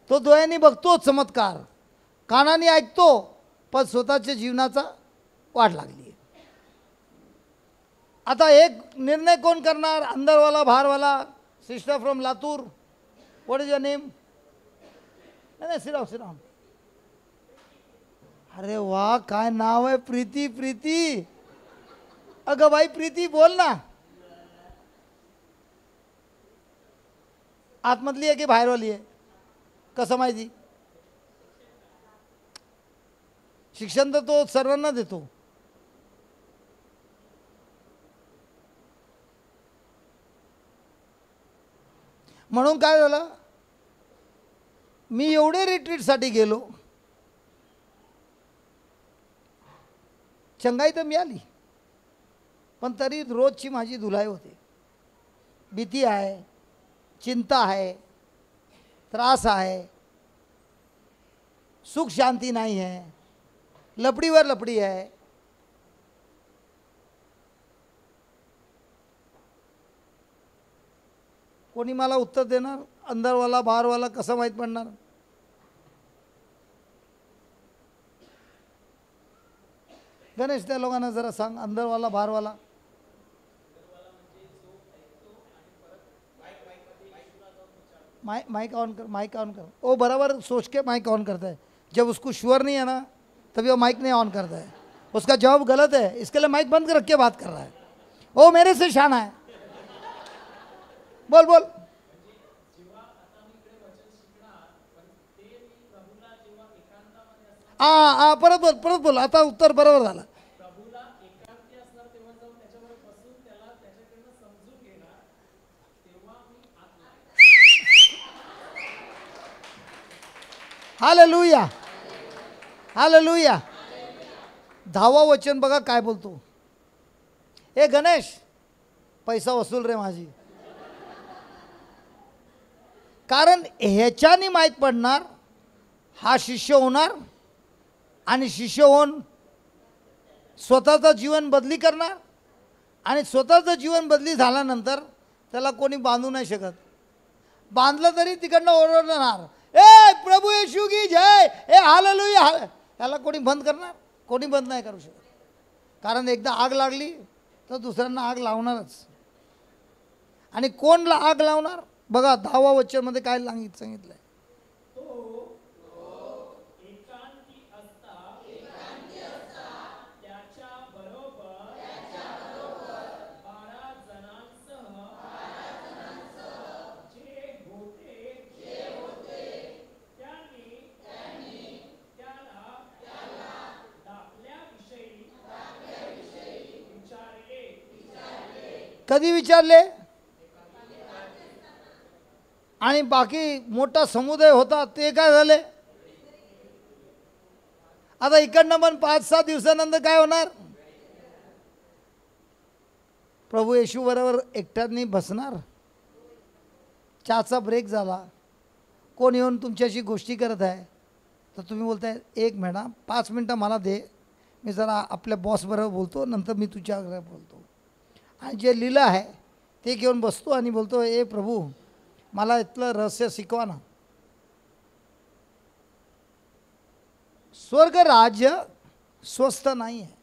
Speaker 1: तो डोळ्यांनी बघतो चमत्कार, कानाने ऐकतो, पण स्वतःच्या जीवनाचा वाट लागली. आता एक निर्णय कोण करणार? अंदरवाला बाहेरवाला? Sister from Latur, what is your name? नाही सिराव. अरे वा, काय नाव आहे? प्रीती. अगं बाई प्रीती, बोल ना. आतमधली आहे की बाहेरवाली आहे? कसं माहिती? शिक्षण तर तो सर्वांना देतो. म्हणून काय झालं, मी एवढे रिट्रीटसाठी गेलो, चंगाई तर मिळाली, पण तरी रोजची माझी धुलाई होते. भीती आहे, चिंता आहे, त्रास आहे, सुख शांती नाही आहे, लपडीवर लपडी आहे. कोणी मला उत्तर देणार? अंदरवाला बाहेरवाला कसं माहीत पडणार? गणेश, त्या लोकांना जरा सांग, अंदरवाला बाहेरवाला. माइक ऑन कर. वो बराबर सोच के माइक ऑन करता है. जब उसको श्योर नहीं है ना, तभी वो माइक नहीं ऑन करता है. उसका जवाब गलत है, इसके लिए माइक बंद कर रख के बात कर रहा है. वो मेरे से शाना है. बोल. परत बोल. आता उत्तर बरोबर झालं. हालेलुया. 10वं वचन बघा काय बोलतो. ए गणेश, पैसा वसूल रे माझी. कारण ह्याच्यानी माहीत पडणार हा शिष्य होणार, आणि शिष्य होऊन स्वतःचं जीवन बदली करणार, आणि स्वतःचं जीवन बदली झाल्यानंतर त्याला कोणी बांधू नाही शकत. बांधलं तरी तिकडनं ओरडणार, ए प्रभू येशू की जय, ए हालेलुया. याला कोणी बंद करणार? कोणी बंद नाही करू शकत. कारण एकदा आग लागली तर दुसऱ्यांना आग लावणारच. आणि कोणला आग लावणार? बघा 10व्या वचनामध्ये काय सांगितलंय. कधी विचारले? आणि बाकी मोठा समुदाय होता ते काय झाले? आता इकडनं पण 5-6 दिवसानंतर काय होणार? प्रभू येशू बरोबर एकट्याने बसणार. चहाचा ब्रेक झाला, कोण येऊन तुमच्याशी गोष्टी करत आहे, तर तुम्ही बोलताय 1 महिना 5 मिनटं मला दे, मी जरा आपल्या बॉसबरोबर बोलतो, नंतर मी तुझ्याबरोबर बोलतो. आणि जे लिहिलं आहे ते घेऊन बसतो आणि बोलतो, ए प्रभू मला इथलं रहस्य शिकवा ना. स्वर्ग राज्य स्वस्त नाही आहे,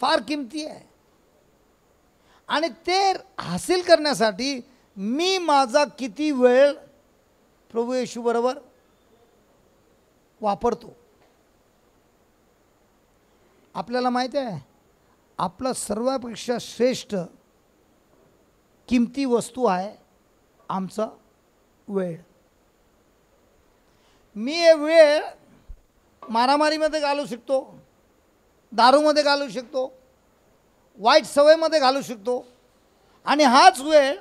Speaker 1: फार किमती आहे. आणि ते हासिल करण्यासाठी मी माझा किती वेळ प्रभू येशू बरोबर वापरतो. आपल्याला माहिती आहे आपलं सर्वापेक्षा श्रेष्ठ किमती वस्तू आहे आमचा वेळ. मी हे वेळ मारामारीमध्ये घालू शकतो, दारूमध्ये घालू शकतो, वाईट सवयीमध्ये घालू शकतो. आणि हाच वेळ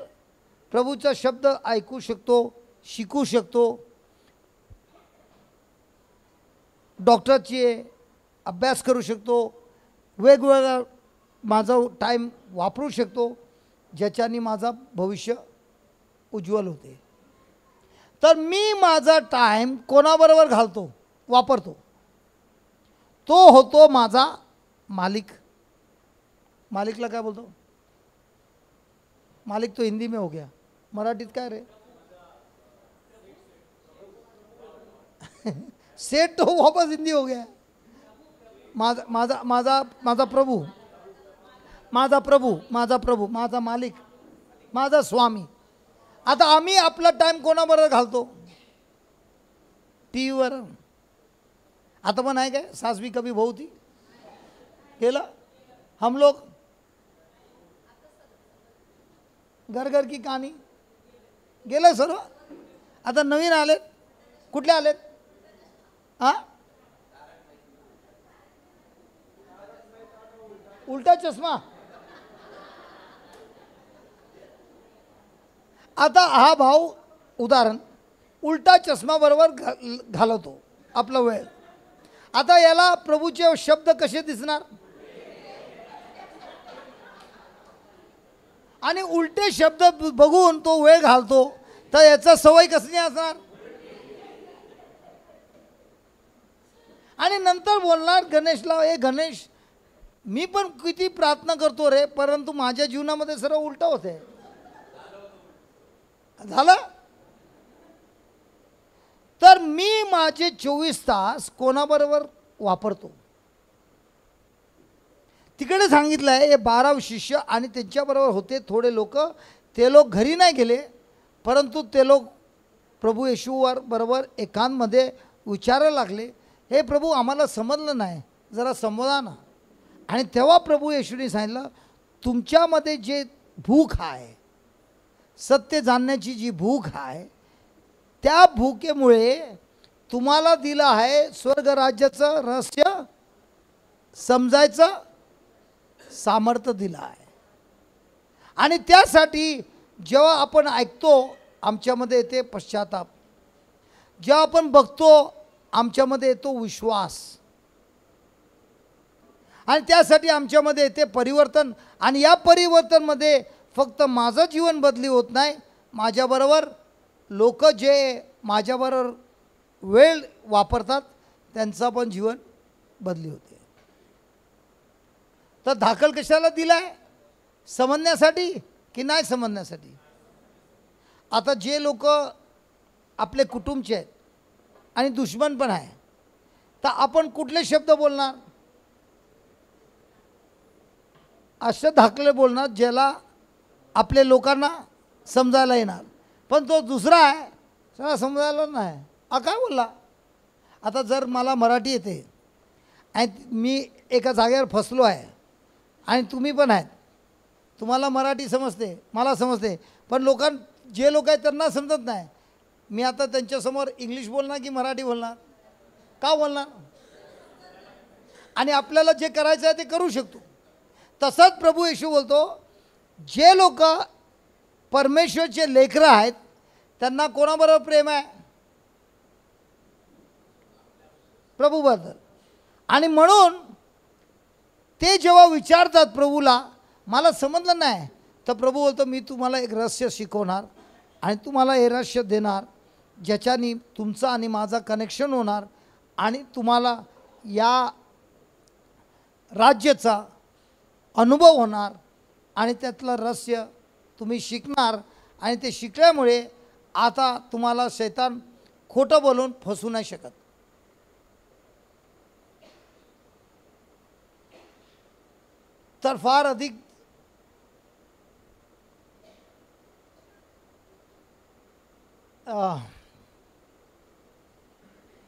Speaker 1: प्रभूचा शब्द ऐकू शकतो, शिकू शकतो, डॉक्टरचे अभ्यास करू शकतो, वेगवेगळा माझा टाईम वापरू शकतो, ज्याच्याने माझा भविष्य उज्ज्वल होते. तर मी माझा टाईम कोणाबरोबर घालतो, वापरतो, तो होतो माझा मालिक. मालिकला काय बोलतो? मालिक तो हिंदी में हो गया, मराठीत काय रे? सेठ तो वापस हिंदी हो गया. माझा माझा माझा माझा प्रभू, माझा प्रभू, माझा प्रभू, माझा मालिक, माझा स्वामी. आता आम्ही आपला टाईम कोणाबरोबर घालतो? टी व्हीवर. आता पण आहे काय सास भी कभी बहू थी गेला, हम लोग घर घर की कहाणी गेलं सर्व. आता नवीन आलेत. कुठले आलेत? हां, उलटा चष्मा. आता हा भाऊ उदाहरण उलटा चष्मा बरोबर घालवतो आपला वेळ. आता याला प्रभूचे शब्द कसे दिसणार? आणि उलटे शब्द बघून तो वेळ घालतो, तर याचा सवय कसली असणार? आणि नंतर बोलणार गणेशला, ए गणेश मी पण किती प्रार्थना करतो रे, परंतु माझ्या जीवनामध्ये सर्व उलट होते. झालं? तर मी माझे 24 तास कोणाबरोबर वापरतो? तिकडे सांगितलं आहे हे 12 शिष्य आणि त्यांच्याबरोबर होते थोडे लोक. ते लोक घरी नाही गेले, परंतु ते लोक प्रभू येशूवर बरोबर एकांमध्ये विचारायला लागले, हे प्रभू आम्हाला समजलं नाही, जरा समजा ना. आणि तेव्हा प्रभू येशूने सांगितलं, तुमच्यामध्ये जे भूक आहे, सत्य जाणण्याची जी भूक आहे, त्या भूकेमुळे तुम्हाला दिलं आहे स्वर्गराज्याचं रहस्य समजायचं सामर्थ्य दिलं आहे. आणि त्यासाठी जेव्हा आपण ऐकतो आमच्यामध्ये येते पश्चाताप, जेव्हा आपण बघतो आमच्यामध्ये येतो विश्वास, आणि त्यासाठी आमच्यामध्ये येते परिवर्तन. आणि या परिवर्तनमध्ये फक्त माझं जीवन बदली होत नाही, माझ्याबरोबर लोक जे माझ्याबरोबर वेळ वापरतात त्यांचा पण जीवन बदली होते. तर दाखल कशाला दिला आहे? समजण्यासाठी की नाही समजण्यासाठी? आता जे लोक आपले कुटुंबचे आहेत आणि दुश्मन पण आहे, तर आपण कुठले शब्द बोलणार? असे दाखले बोलणार ज्याला आपल्या लोकांना समजायला येणार. पण तो दुसरा आहे सगळा समजायला नाही. काय बोलला? आता जर मला मराठी येते आणि मी एका जागेवर फसलो आहे आणि तुम्ही पण आहेत, तुम्हाला मराठी समजते, मला समजते, पण जे लोक आहेत त्यांना समजत नाही. मी आता त्यांच्यासमोर इंग्लिश बोलणार की मराठी बोलणार? का बोलणार? आणि आपल्याला जे करायचं आहे ते करू शकतो. तसंच प्रभू येशू बोलतो, जे लोक परमेश्वरचे लेकरं आहेत त्यांना कोणाबरोबर प्रेम आहे? प्रभूबद्दल. आणि म्हणून ते जेव्हा विचारतात प्रभूला, मला समजलं नाही, तर प्रभू बोलतो, मी तुम्हाला एक रहस्य शिकवणार आणि तुम्हाला हे रहस्य देणार ज्याच्यानी तुमचा आणि माझा कनेक्शन होणार आणि तुम्हाला या राज्याचा अनुभव होणार आणि त्यातलं रहस्य तुम्ही शिकणार आणि ते शिकल्यामुळे आता तुम्हाला शैतान खोटं बोलून फसू नाही शकत. तर फार अधिक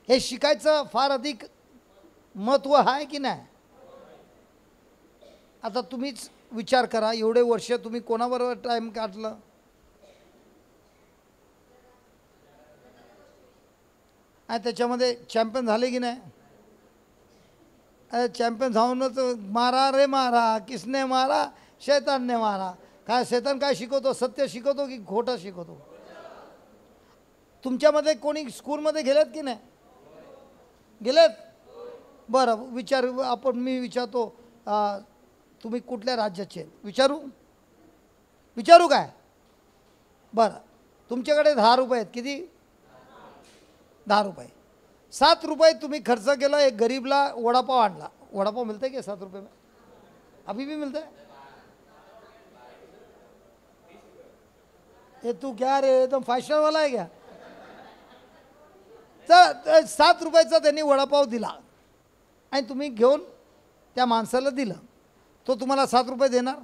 Speaker 1: हे शिकायचं फार अधिक महत्त्व आहे की नाही. आता तुम्हीच विचार करा, एवढे वर्ष तुम्ही कोणाबरोबर टाईम काढलं. आणि त्याच्यामध्ये चॅम्पियन झाले की नाही. अरे चॅम्पियन जाऊनच मारा रे मारा, किसने मारा, शैतानने मारा. काय शैतान काय शिकवतो, सत्य शिकवतो की खोटं शिकवतो. तुमच्यामध्ये कोणी स्कूलमध्ये गेलेत की नाही, गेलेत. बरं विचार, आपण मी विचारतो, तुम्ही कुठल्या राज्याचे विचारू काय. बरं तुमच्याकडे 10 रुपये आहेत. किती? 10 रुपये. 7 रुपये तुम्ही खर्च केला, एक गरीबला वडापाव आणला. वडापाव मिलता है क्या 7 रुपये में? अभी भी मिलता है? ये तू क्या रे, एकदम 5 स्टार वाला आहे क्या? तर 7 रुपयाचा त्यांनी वडापाव दिला आणि तुम्ही घेऊन त्या माणसाला दिलं. तो तुम्हाला 7 रुपये देणार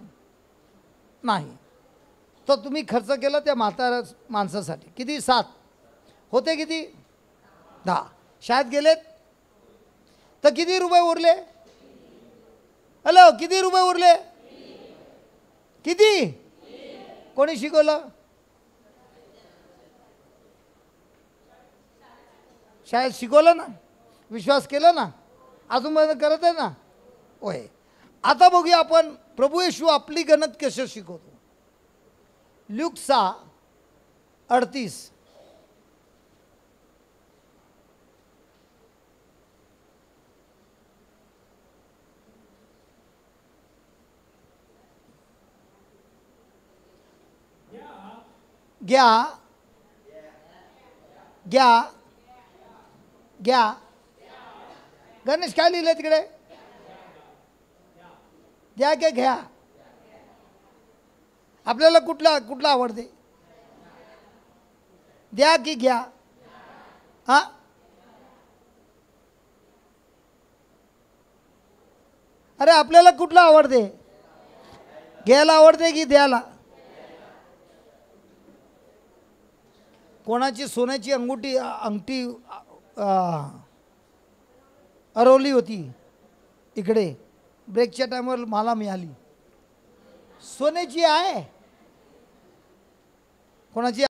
Speaker 1: नाही. तर तुम्ही खर्च केला त्या म्हाताऱ्या माणसासाठी. किती? 7 होते. किती? 10. शाळेत गेलेत तर किती रुपये उरले? हॅलो, किती रुपये उरले? किती? कोणी शिकवलं? शाळेत शिकवलं ना, विश्वास केला ना, अजून मदत करत आहे ना. होय. आता बघूया आपण प्रभू येशू आपली गणत कशी शिकवतो. ल्यूक 6:38. घ्या घ्या घ्या. गणेश काय लिहिलं तिकडे? द्या की घ्या. आपल्याला कुठला आवडते? द्या की घ्या? हां, अरे आपल्याला कुठला आवडते? घ्यायला आवडते की द्यायला? कोणाची सोन्याची अंगठी हरवली होती इकडे, ब्रेकच्या टायमावर मला मिळाली. सोन्याची आहे. कोणाची?